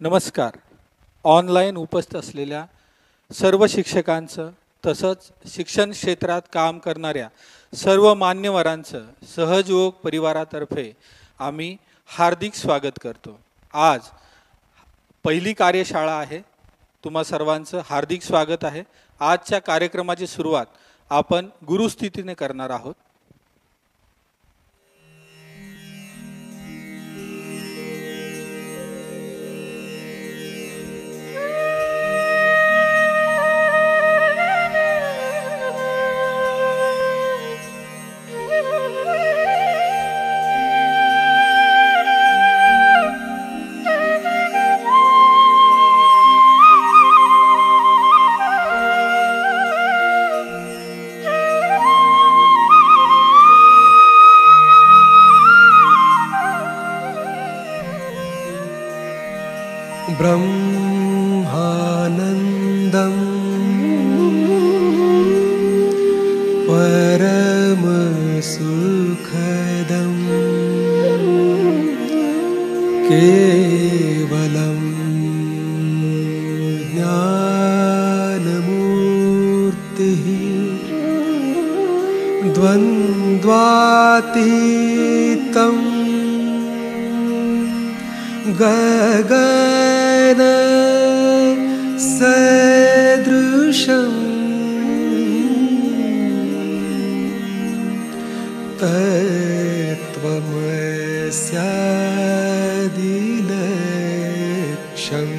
नमस्कार. ऑनलाईन उपस्थित असलेल्या सर्व शिक्षकांचं तसंच शिक्षण क्षेत्रात काम करणाऱ्या सर्व मान्यवरांचं सहजयोग परिवारातर्फे आम्ही हार्दिक स्वागत करतो. आज पहिली कार्यशाळा आहे. तुम्हा सर्वांचं हार्दिक स्वागत आहे. आजच्या कार्यक्रमाची सुरुवात आपण गुरुस्थितीने करणार आहोत. ब्रह्मानन्दं परमसुखदं केवलं ज्ञानमूर्तिः द्वन्द्वातीतं गगन सदृशं तत्त्वमस्यादिलक्ष्यम्.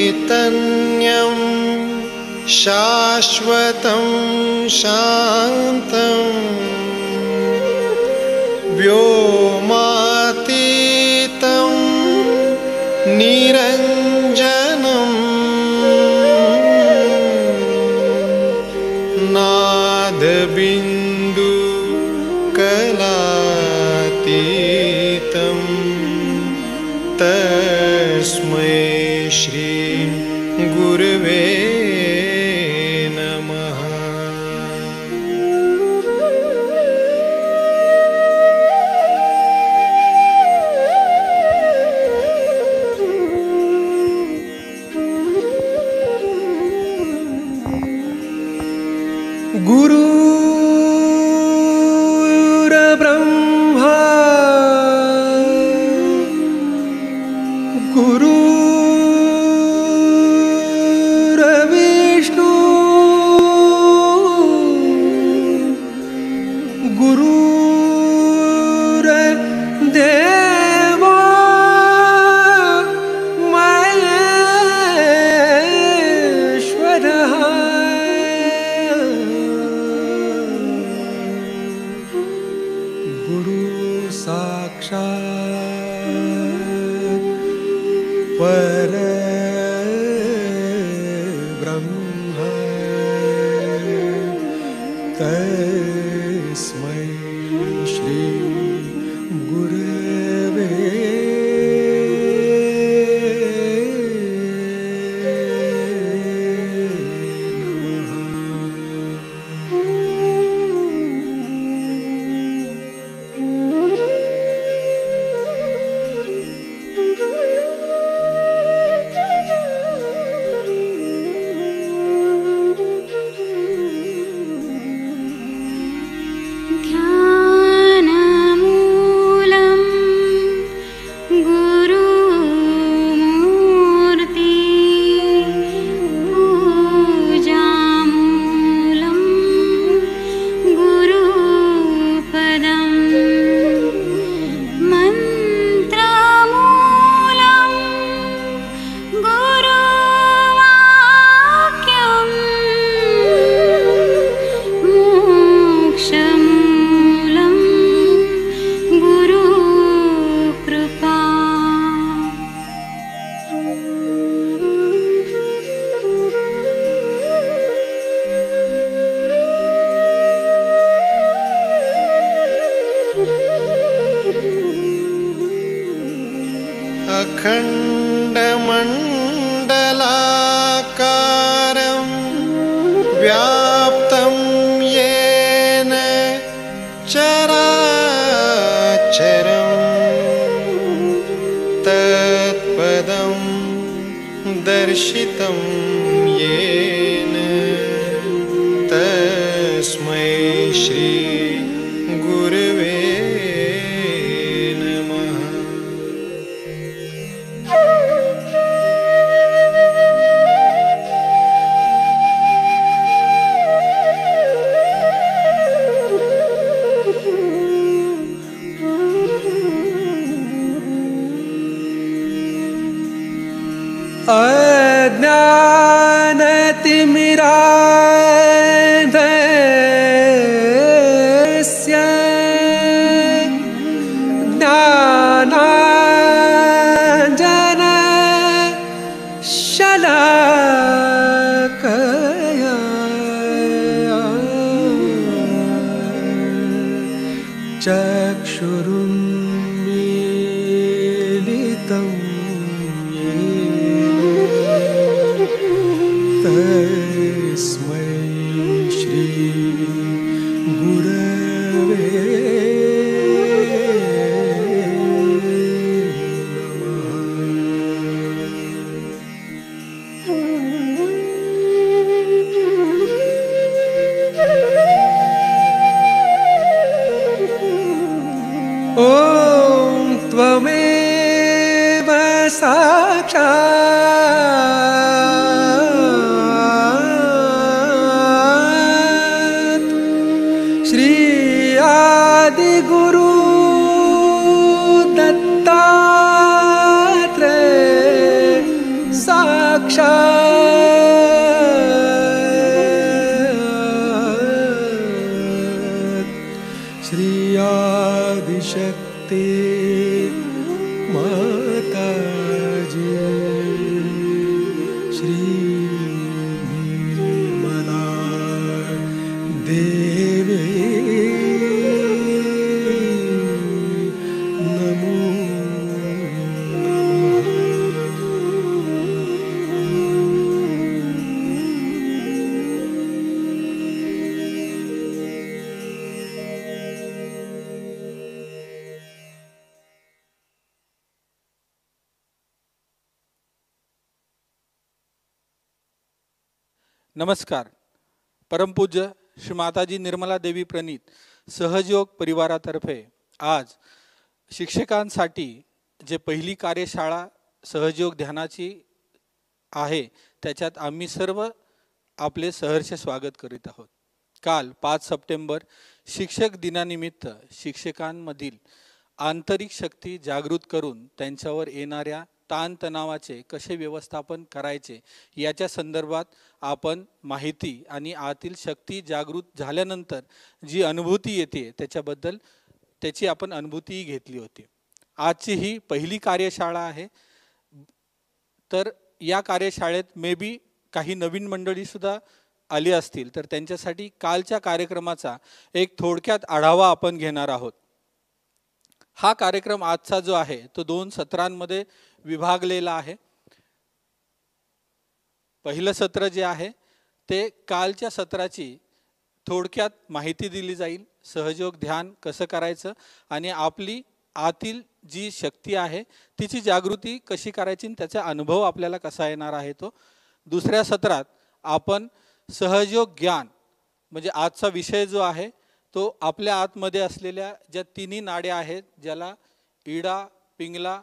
चैतन्यं शाश्वतं शान्तं व्योमातीतं निरञ्जनं नादबिन्दु कलातीतं तस्मै श्री गुरुवे नमः. गुरुर्ब्रह्मा गुरुर्विष्णु गुरुर्देवो महेश्वरः. गुरु साक्षात् परब्रह्म तस्मै श्री गुरवे नमः. अखण्डमण्डलाकारं व्याप्तं येन चराचरं तत्पदं दर्शितं येन तस्मै श्री गुरवे नमः। अज्ञानतिमिरान्धस्य ज्ञानाञ्जनशलाकया चक्षुरुन्मीलितं तस्मै श्री गुरवे नमः। ॐ त्वमेव साक्षात् श्री आदिगुरु दत्तात्रेय साक्षात् श्री आदिशक्ति माताजी श्री निर्मला देवी नमो नमस्कार. परमपूज्य श्री माताजी निर्मला देवी प्रणीत सहजयोग परिवारातर्फे आज शिक्षकांसाठी जे पहिली कार्यशाळा सहजयोग ध्यानाची आहे त्याच्यात आम्ही सर्व आपले सहर्ष स्वागत करीत आहोत. काल 5 सप्टेंबर शिक्षक दिनानिमित्त शिक्षकांमधील आंतरिक शक्ती जागृत करून त्यांच्यावर येणाऱ्या ताणतणावाचे कसे व्यवस्थापन करायचे याच्या संदर्भात आपण माहिती आणि आतील शक्ती जागृत झाल्यानंतर जी अनुभूती येते त्याच्याबद्दल त्याची आपण अनुभूती घेतली होती. आजची ही पहिली कार्यशाळा आहे. तर या कार्यशाळेत मे बी काही नवीन मंडळी सुद्धा आली असतील तर त्यांच्यासाठी कालच्या कार्यक्रमाचा एक थोडक्यात आढावा आपण घेणार आहोत. हा कार्यक्रम आजचा जो आहे तो 2 सत्रांमध्ये विभागलेला आहे. पहिलं सत्र जे आहे ते कालच्या सत्राची थोडक्यात माहिती दिली जाईल, सहयोग ध्यान कसं करायचं आणि आपली आतील जी शक्ती आहे तिची जागृती कशी करायची आणि त्याचा अनुभव आपल्याला कसा येणार आहे तो. दुसऱ्या सत्रात आपण सहयोग ज्ञान म्हणजे आजचा विषय जो आहे तो आपल्या आतमध्ये असलेल्या ज्या तिन्ही नाड्या आहेत ज्याला इडा, पिंगला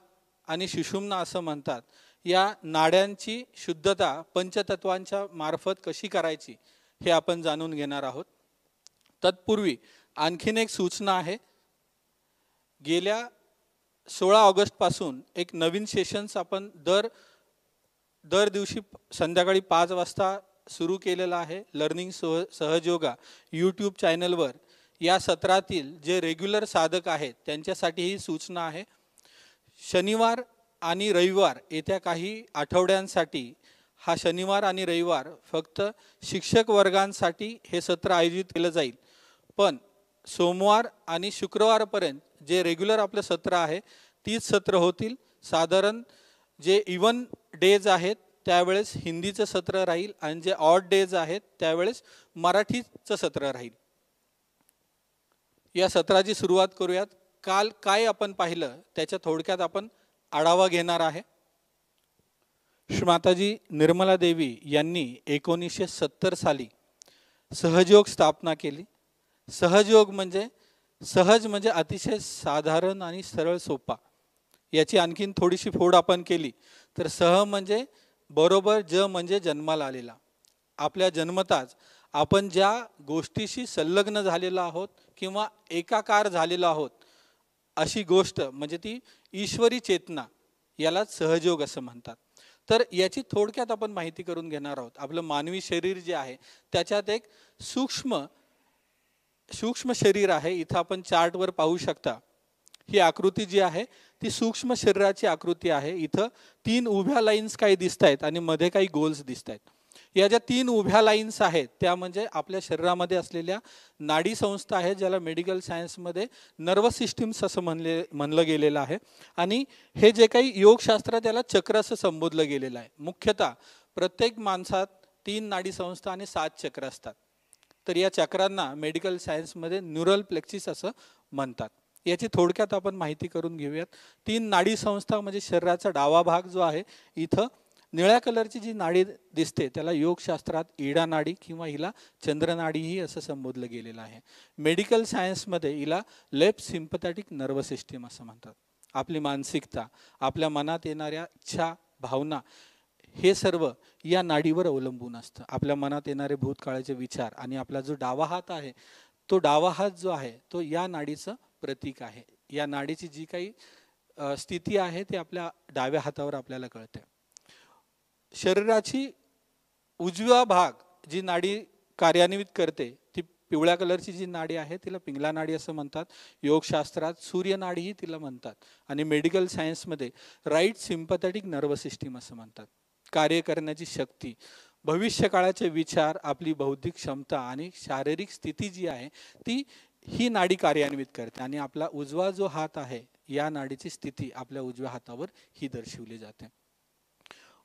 आणि सुषुम्ना असं म्हणतात, या नाड्यांची शुद्धता पंचतत्वांच्या मार्फत कशी करायची हे आपण जाणून घेणार आहोत. तत्पूर्वी आणखीन एक सूचना आहे. गेल्या 16 ऑगस्टपासून एक नवीन सेशन्स आपण दर दिवशी संध्याकाळी 5 वाजता सुरू केलेला आहे. लर्निंग सहजयोगा यूट्यूब चॅनलवर या सत्रातील जे रेग्युलर साधक आहेत त्यांच्यासाठी ही सूचना आहे. शनिवार आणि रविवार येत्या काही आठवड्यांसाठी हा शनिवार आणि रविवार फक्त शिक्षक वर्गांसाठी हे सत्र आयोजित केलं जाईल. पण सोमवार आणि शुक्रवारपर्यंत जे रेग्युलर आपलं सत्र आहे तीच सत्र होतील. साधारण जे इवन डेज आहेत त्यावेळेस हिंदीचं सत्र राहील आणि जे ऑड डेज आहेत त्यावेळेस मराठीचं सत्र राहील. या सत्राची सुरुवात करूयात. काल काय आपण पाहिलं त्याच्या थोडक्यात आपण आढावा घेणार आहे. श्रीमाताजी निर्मला देवी यांनी 1970 साली सहजयोग स्थापना केली. सहजयोग म्हणजे सहज म्हणजे अतिशय साधारण आणि सरळ सोपा. याची आणखीन थोडीशी फोड आपण केली तर सह म्हणजे बरोबर, ज म्हणजे जन्माला आलेला. आपल्या जन्मताच आपण ज्या गोष्टीशी संलग्न झालेलो आहोत किंवा एकाकार झालेलो आहोत अशी गोष्ट म्हणजे ती ईश्वरी चेतना, यालाच सहजयोग असं म्हणतात. तर याची थोडक्यात आपण माहिती करून घेणार आहोत. आपलं मानवी शरीर जे आहे त्याच्यात एक सूक्ष्म शरीर आहे. इथं आपण चार्टवर पाहू शकता. ही आकृती जी आहे ती सूक्ष्म शरीराची आकृती आहे. इथं 3 उभ्या लाईन्स काही दिसत आहेत आणि मध्ये काही गोल्स दिसत आहेत. या ज्या 3 उभ्या लाईन्स आहेत त्या म्हणजे आपल्या शरीरामध्ये असलेल्या नाडी संस्था आहेत, ज्याला मेडिकल सायन्समध्ये नर्वस सिस्टीम्स असं म्हणलं गेलेलं आहे. आणि हे जे काही योगशास्त्र त्याला चक्र असं संबोधलं गेलेलं आहे. मुख्यतः प्रत्येक माणसात 3 नाडी संस्था आणि 7 चक्र असतात. तर या चक्रांना मेडिकल सायन्समध्ये न्यूरल प्लेक्सिस असं म्हणतात. याची थोडक्यात आपण माहिती करून घेऊयात. 3 नाडी संस्था म्हणजे शरीराचा डावा भाग जो आहे, इथं निळ्या कलरची जी नाडी दिसते त्याला योगशास्त्रात इडा नाडी किंवा हिला चंद्रनाडीही असं संबोधलं गेलेलं आहे. मेडिकल सायन्समध्ये हिला लेफ्ट सिम्पथॅटिक नर्वस सिस्टीम असं म्हणतात. आपली मानसिकता, आपल्या मनात येणाऱ्या इच्छा, भावना हे सर्व या नाडीवर अवलंबून असतं. आपल्या मनात येणारे भूतकाळाचे विचार आणि आपला जो डावा हात आहे तो डावा हात जो आहे तो या नाडीचं प्रतीक आहे. या नाडीची जी काही स्थिती आहे ती आपल्या डाव्या हातावर आपल्याला कळते. शरीराची उजवा भाग जी नाडी कार्यान्वित करते ती पिवळ्या कलरची जी नाडी आहे तिला पिंगला नाडी असं म्हणतात. योगशास्त्रात सूर्य नाडीही तिला म्हणतात आणि मेडिकल सायन्समध्ये राईट सिम्पथॅटिक नर्वस सिस्टीम असं म्हणतात. कार्य करण्याची शक्ती, भविष्यकाळाचे विचार, आपली बौद्धिक क्षमता आणि शारीरिक स्थिती जी आहे ती ही नाडी कार्यान्वित करते. आणि आपला उजवा जो हात आहे या नाडीची स्थिती आपल्या उजव्या हातावर ही दर्शवली जाते.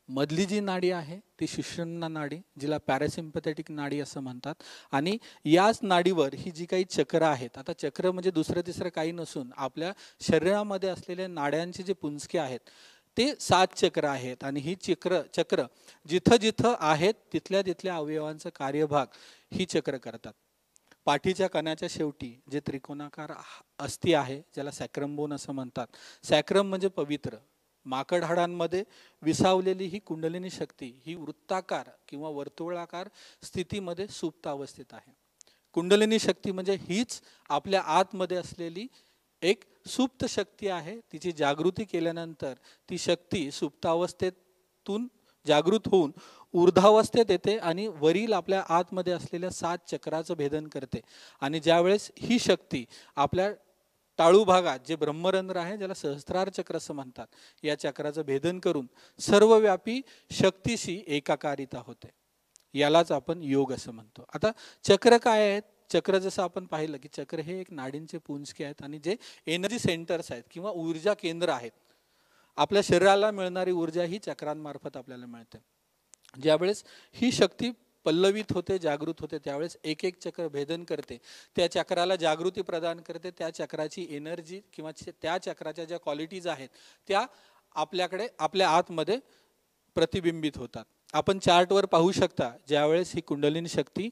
मधली जी नाडी आहे ती सुषुम्ना नाडी, जिला पॅरासिम्पथॅटिक नाडी असं म्हणतात. आणि याच नाडीवर ही जी काही चक्र आहेत, आता चक्र म्हणजे दुसरं तिसरं काही नसून आपल्या शरीरामध्ये असलेल्या नाड्यांचे जे पुंजके आहेत ते 7 चक्र आहेत. आणि ही चक्र जिथं जिथं आहेत तिथल्या तिथल्या अवयवांचा कार्यभाग ही चक्र करतात. पाठीच्या कण्याच्या शेवटी जे त्रिकोणाकार अस्थी आहे ज्याला सॅक्रम बोन असं म्हणतात. सॅक्रम म्हणजे पवित्र. माकड हाडांमध्ये विसावलेली ही कुंडलिनी शक्ती ही वृत्ताकार किंवा वर्तुळाकार स्थितीमध्ये सुप्त अवस्थेत आहे. कुंडलिनी शक्ती म्हणजे हीच आपल्या आतमध्ये असलेली एक सुप्त शक्ती आहे. तिची जागृती केल्यानंतर ती शक्ती सुप्तावस्थेतून जागृत होऊन ऊर्ध्वावस्थेत येते आणि वरील आपल्या आतमध्ये असलेल्या 7 चक्राचं भेदन करते. आणि ज्यावेळेस ही शक्ती आपल्या टाळू भागात जे ब्रह्मरंध्र आहे ज्याला सहस्त्रार चक्र असं म्हणतात, या चक्राचं भेदन करून सर्वव्यापी शक्तीशी एकाकारिता होते. यालाच आपण योग असं म्हणतो. आता चक्र काय आहेत? चक्र जसं आपण पाहिलं की चक्र हे एक नाडींचे पुंजके आहेत आणि जे एनर्जी सेंटर्स आहेत किंवा ऊर्जा केंद्र आहेत. आपल्या शरीराला मिळणारी ऊर्जा ही चक्रांमार्फत आपल्याला मिळते. ज्यावेळेस ही शक्ती पल्लवित होते, जागृत होते, त्यावेळेस एक एक चक्र भेदन करते, त्या चक्राला जागृती प्रदान करते. त्या चक्राची एनर्जी किंवा त्या चक्राच्या ज्या क्वालिटीज आहेत त्या आपल्याकडे आपल्या आतमध्ये प्रतिबिंबित होतात. आपण चार्टवर पाहू शकता. ज्यावेळेस ही कुंडलिनी शक्ती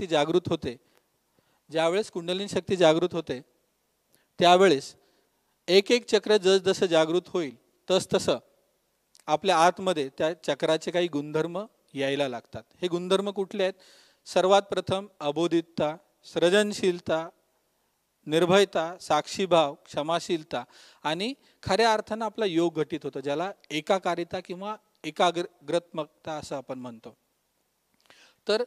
जागृत होते त्यावेळेस एक एक चक्र जसं जागृत होईल तसं आपल्या आतमध्ये त्या चक्राचे काही गुणधर्म यायला लागतात. हे गुणधर्म कुठले आहेत? सर्वात प्रथम अबोधितता, सृजनशीलता, निर्भयता, साक्षीभाव, क्षमाशीलता आणि खऱ्या अर्थानं आपला योग घटित होतो, ज्याला एकाकारिता किंवा एकाग्रत्मकता असं आपण म्हणतो. तर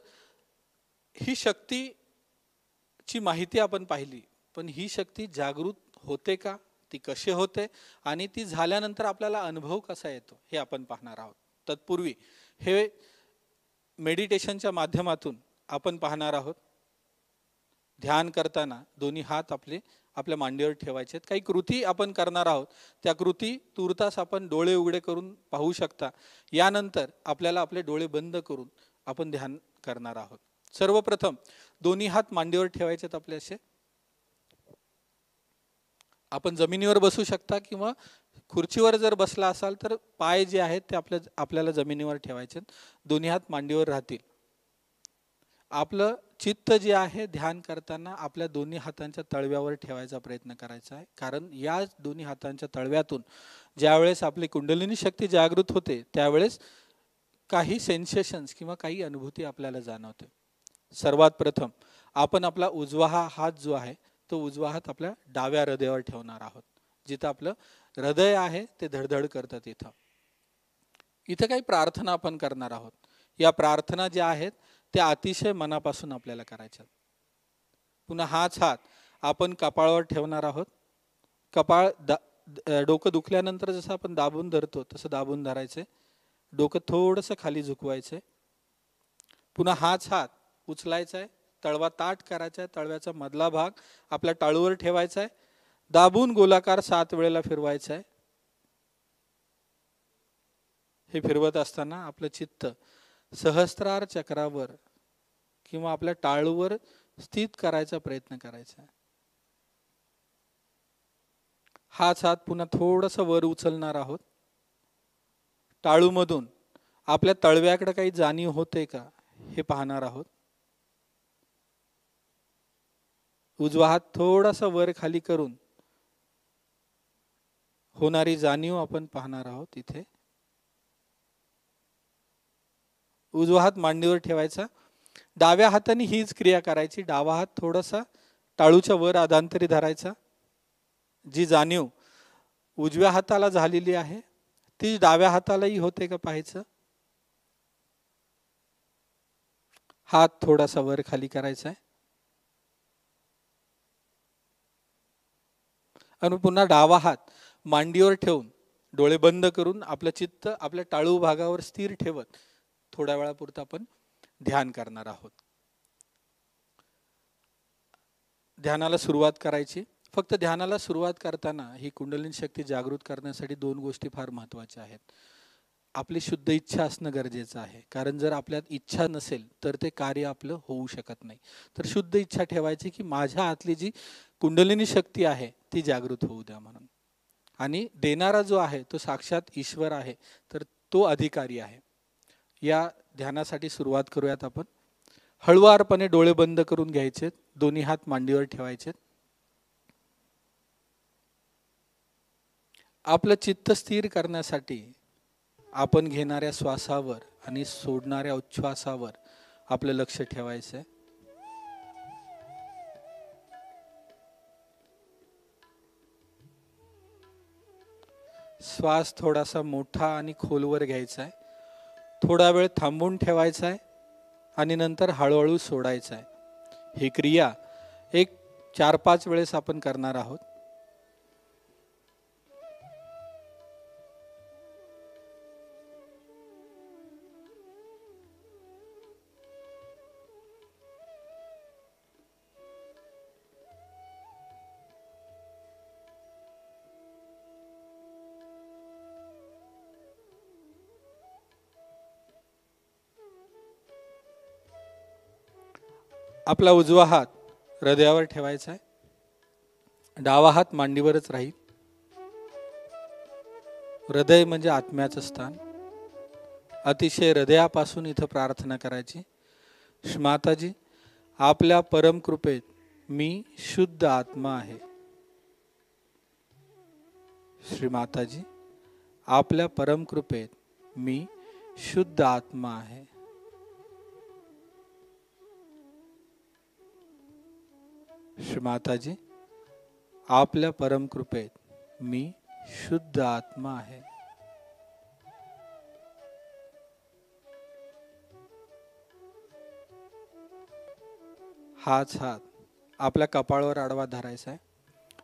ही शक्तीची माहिती आपण पाहिली, पण ही शक्ती जागृत होते का, ती कशी होते आणि ती झाल्यानंतर आपल्याला अनुभव कसा येतो हे आपण पाहणार आहोत. तत्पूर्वी हे मेडिटेशनच्या माध्यमातून आपण पाहणार आहोत. ध्यान करताना दोन्ही हात आपले आपल्या मांडीवर ठेवायचे आहेत. काही कृती आपण करणार आहोत. त्या कृती तूर्तास आपण डोळे उघडे करून पाहू शकता. यानंतर आपल्याला आपले डोळे बंद करून आपण ध्यान करणार आहोत. सर्वप्रथम दोन्ही हात मांडीवर ठेवायचे आहेत आपले असे. आपण जमिनीवर बसू शकता किंवा खुर्चीवर जर बसला असाल तर पाय जे आहेत ते आपल्याला जमिनीवर ठेवायचे. दोन्ही हात मांडीवर राहतील. आपलं चित्त जे आहे ध्यान करताना आपल्या दोन्ही हातांच्या तळव्यावर ठेवायचा प्रयत्न करायचा आहे. कारण या दोन्ही हातांच्या तळव्यातून ज्यावेळेस आपली कुंडलिनी शक्ती जागृत होते त्यावेळेस काही सेन्सेशन्स किंवा काही अनुभूती आपल्याला जाणवते. सर्वात प्रथम आपण आपला उजवा हात जो आहे तो उजवा हात आपल्या डाव्या हृदयावर ठेवणार आहोत. जिथं आपलं हृदय आहे ते धडधड करतात. इथं काही प्रार्थना आपण करणार आहोत. या प्रार्थना ज्या आहेत त्या अतिशय मनापासून आपल्याला करायच्या. पुन्हा हाच हात आपण कपाळावर ठेवणार आहोत. कपाळ डोकं दुखल्यानंतर जसं आपण दाबून धरतो तसं दाबून धरायचे. डोकं थोडंसं खाली झुकवायचे. पुन्हा हाच हात उचलायचा आहे. तळवा ताठ करायचा आहे. तळव्याचा मधला भाग आपल्या टाळूवर ठेवायचा आहे. दाबून गोलाकार 7 वेळेला फिरवायचा आहे. हे फिरवत असताना आपलं चित्त सहस्त्रार चक्रावर किंवा आपल्या टाळूवर स्थित करायचा प्रयत्न करायचा. हाच हात पुन्हा थोडंसं वर उचलणार आहोत. टाळूमधून आपल्या तळव्याकडे काही जाणीव होते का हे पाहणार आहोत. उजवा हात थोडासा वर खाली करून होणारी जाणीव आपण पाहणार आहोत. इथे उजवा हात मांडीवर ठेवायचा. डाव्या हाताने हीच क्रिया करायची. डावा हात थोडासा टाळूच्या वर अधांतरी धरायचा. जी जाणीव उजव्या हाताला झालेली आहे ती डाव्या हातालाही होते का पाहायचं. हात थोडासा वर खाली करायचा आहे आणि पुन्हा डावा हात मांडीवर ठेवून डोळे बंद करून आपलं चित्त आपल्या टाळू भागावर स्थिर ठेवत थोड्या वेळापुरतं आपण ध्यान करणार आहोत. ध्यानाला सुरुवात करायची. फक्त ध्यानाला सुरुवात करताना ही कुंडलिनी शक्ती जागृत करण्यासाठी 2 गोष्टी फार महत्त्वाच्या आहेत. आपली शुद्ध इच्छा असणं गरजेचं आहे. कारण जर आपल्यात इच्छा नसेल तर ते कार्य आपलं होऊ शकत नाही. तर शुद्ध इच्छा ठेवायची की माझ्या आतली जी कुंडलिनी शक्ती आहे ती जागृत होऊ द्या म्हणून. आणि देणारा जो आहे तो साक्षात ईश्वर आहे. तर तो अधिकारी आहे. या ध्यानासाठी सुरुवात करूयात आपण. हळुवारपणे डोळे बंद करून घ्यायचे. दोन्ही हात मांडीवर ठेवायचे. आपलं चित्त स्थिर करण्यासाठी आपण घेणाऱ्या श्वासावर आणि सोडणाऱ्या उच्छ्वासावर आपलं लक्ष ठेवायचं. श्वास थोडासा मोठा आणि खोलवर घ्यायचा आहे. थोडा वेळ थांबून ठेवायचा आहे आणि नंतर हळूहळू सोडायचा आहे. ही क्रिया एक 4-5 वेळेस आपण करणार आहोत. आपला उजवा हात हृदयावर ठेवायचा आहे. डावा हात मांडीवरच राहील. हृदय म्हणजे आत्म्याचं स्थान. अतिशय हृदयापासून इथं प्रार्थना करायची. माताजी, आपल्या परम कृपेत मी शुद्ध आत्मा आहे. श्री माताजी, आपल्या परम कृपेत मी शुद्ध आत्मा आहे. श्री माताजी, आपल्या परम कृपेत मी शुद्ध आत्मा आहे. हाच हात आपल्या कपाळावर आडवा धरायचा आहे.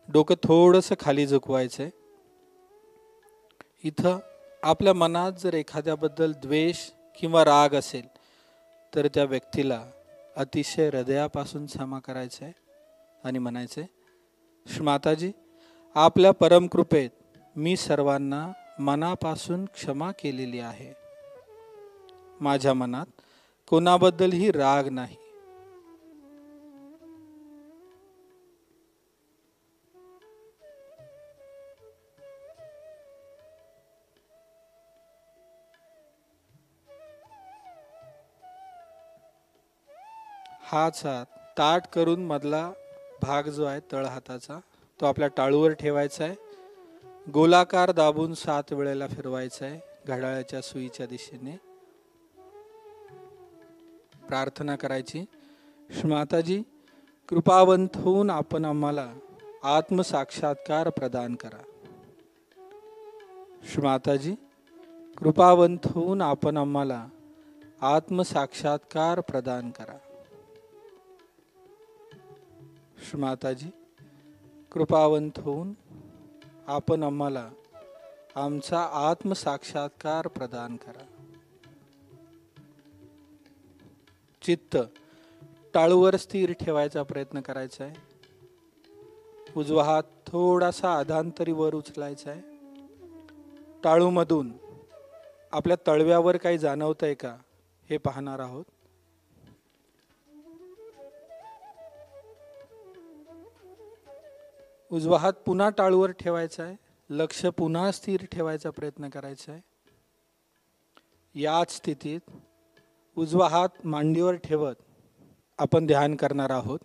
डोकं थोडंसं खाली झुकवायचंय. इथं आपल्या मनात जर एखाद्याबद्दल द्वेष किंवा राग असेल तर त्या व्यक्तीला अतिशय हृदयापासून क्षमा करायचंय आणि म्हणायचंय, श्रीमाताजी, आपल्या परमकृपेत मी सर्वांना मनापासून क्षमा केलेली आहे. माझ्या मनात कोणाबद्दलही राग नाही. हाच हात ताट करून मधला भाग जो आहे तळ हाताचा तो आपल्या टाळूवर ठेवायचा आहे. गोलाकार दाबून 7 वेळेला फिरवायचा आहे घड्याळाच्या सुईच्या दिशेने. प्रार्थना करायची. श्रीमाताजी, कृपावंत होऊन आपण आम्हाला आत्मसाक्षात्कार प्रदान करा. श्रीमाताजी, कृपावंत होऊन आपण आम्हाला आत्मसाक्षात्कार प्रदान करा. श्रीमाताजी, कृपावंत होऊन आपण आम्हाला आमचा आत्मसाक्षात्कार प्रदान करा. चित्त टाळूवर स्थिर ठेवायचा प्रयत्न करायचा आहे. उजवा हात थोडासा अधांतरी वर उचलायचा आहे. टाळूमधून आपल्या तळव्यावर काही जाणवतंय का हे पाहणार आहोत. उजवा हात पुन्हा टाळूवर ठेवायचा आहे. लक्ष पुन्हा स्थिर ठेवायचा प्रयत्न करायचा आहे. याच स्थितीत उजवा हात मांडीवर ठेवत आपण ध्यान करणार आहोत.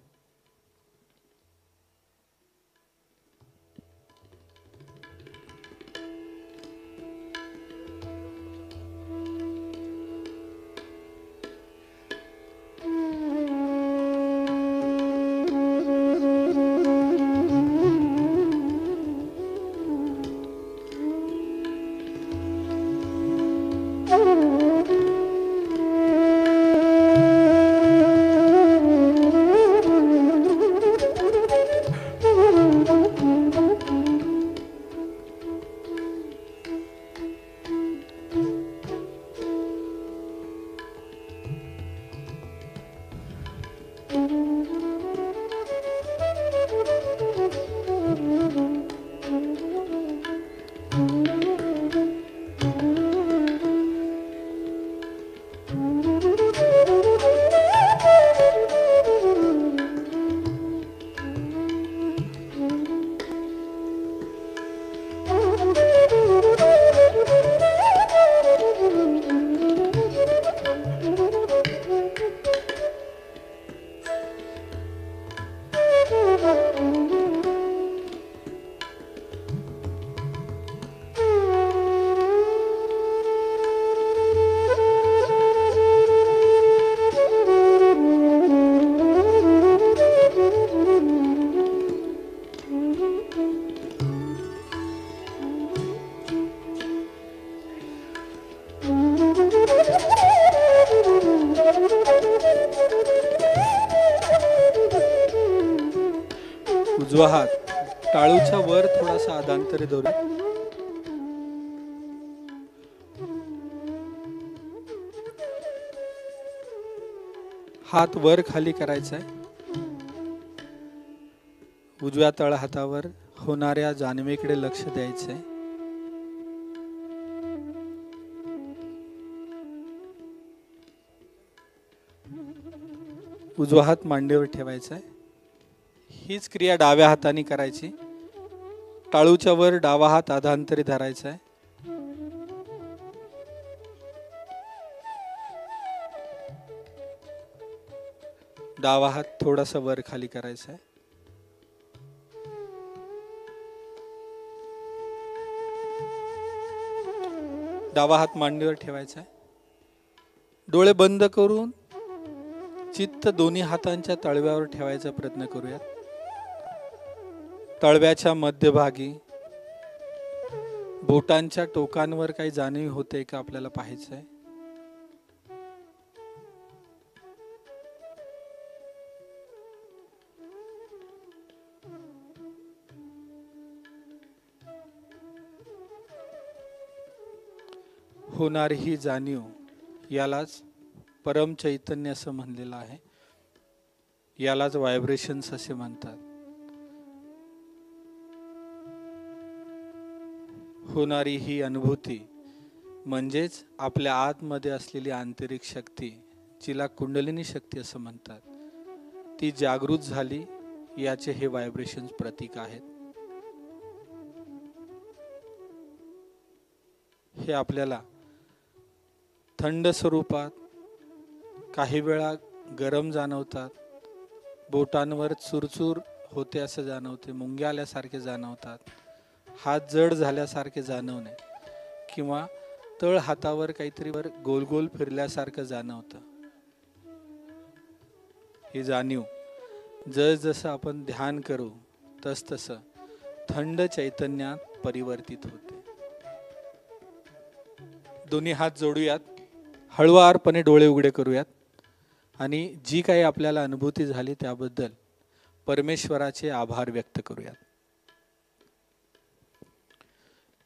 उजवा हात टाळूच्या वर थोडासा अधांतरी धरू. हात वर खाली करायचा आहे. उजव्या तळ हातावर होणाऱ्या जाणीवेकडे लक्ष द्यायचंय. उजवा हात मांडीवर ठेवायचा आहे. हीच क्रिया डाव्या हाताने करायची. टाळूच्या वर डावा हात अधांतरी धरायचा आहे. डावा हात थोडासा वर खाली करायचा आहे. डावा हात मांडीवर ठेवायचा आहे. डोळे बंद करून चित्त दोन्ही हातांच्या तळव्यावर ठेवायचा प्रयत्न करूयात. तळव्याच्या मध्यभागी बोटांच्या टोकांवर काही जाणीव होते का आपल्याला पाहायचं आहे. होणारी ही जाणीव यालाच परम चैतन्य असं म्हणलेलं आहे. यालाच व्हायब्रेशन्स असे म्हणतात. होणारी ही अनुभूती म्हणजेच आपल्या आतमध्ये असलेली आंतरिक शक्ती, जिला कुंडलिनी शक्ती असं म्हणतात, ती जागृत झाली याचे हे व्हायब्रेशन्स प्रतीक आहेत. हे आपल्याला थंड स्वरूपात, काही वेळा गरम जाणवतात, बोटांवर चुरचूर होते असं जाणवते, मुंग्या आल्यासारखे जाणवतात, हात जड झाल्यासारखे जाणवणे किंवा तळ हातावर काहीतरी वर गोल गोल फिरल्यासारखं जाणवतं. ही जाणीव जसं आपण ध्यान करू तसं थंड चैतन्यात परिवर्तित होते. दोन्ही हात जोडूयात, हळुवारपणे डोळे उघडे करूयात आणि जी काही आपल्याला अनुभूती झाली त्याबद्दल परमेश्वराचे आभार व्यक्त करूयात.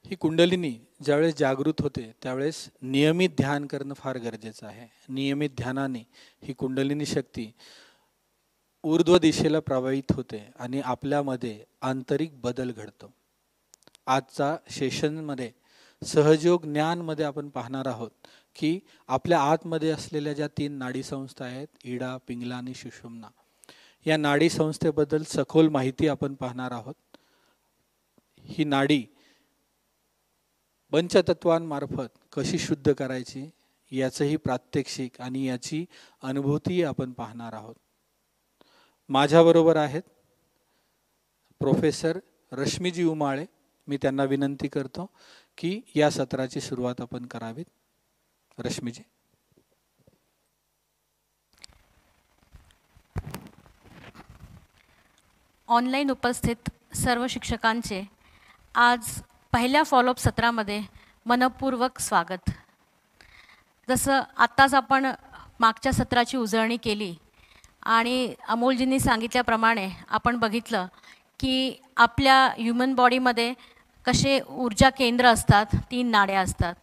ही कुंडलिनी ज्यावेळेस जागृत होते त्यावेळेस नियमित ध्यान करणं फार गरजेचं आहे. नियमित ध्यानाने ही कुंडलिनी शक्ती ऊर्ध्व दिशेला प्रवाहित होते आणि आपल्यामध्ये आंतरिक बदल घडतो. आजचा सेशनमध्ये सहजयोग ज्ञानमध्ये आपण पाहणार आहोत की आपल्या आतमध्ये असलेल्या ज्या 3 नाडी संस्था आहेत, इडा, पिंगला आणि सुषुम्ना, या नाडी संस्थेबद्दल सखोल माहिती आपण पाहणार आहोत. ही नाडी पंचतत्वांमार्फत कशी शुद्ध करायची याचंही प्रात्यक्षिक आणि याची अनुभूती आपण पाहणार आहोत. माझ्याबरोबर आहेत प्रोफेसर रश्मीजी उमाळे. मी त्यांना विनंती करतो की या सत्राची सुरुवात आपण करावीत. रश्मीजी. ऑनलाईन उपस्थित सर्व शिक्षकांचे आज पहिल्या फॉलोअप सत्रामध्ये मनपूर्वक स्वागत. जसं आत्ताच आपण मागच्या सत्राची उजळणी केली आणि अमोलजींनी सांगितल्याप्रमाणे आपण बघितलं की आपल्या ह्युमन बॉडीमध्ये कसे ऊर्जा केंद्र असतात, 3 नाड्या असतात.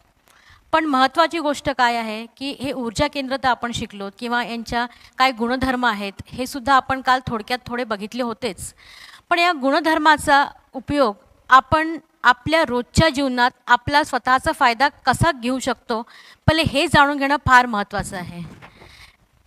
पण महत्त्वाची गोष्ट काय आहे की हे ऊर्जा केंद्र तर आपण शिकलो किंवा यांच्या काय गुणधर्म आहेत हे सुद्धा आपण काल थोडक्यात थोडे बघितले होतेच. पण या गुणधर्माचा उपयोग आपण आपल्या रोजच्या जीवनात आपला स्वतःचा फायदा कसा घेऊ शकतो पहिले हे जाणून घेणं फार महत्त्वाचं आहे.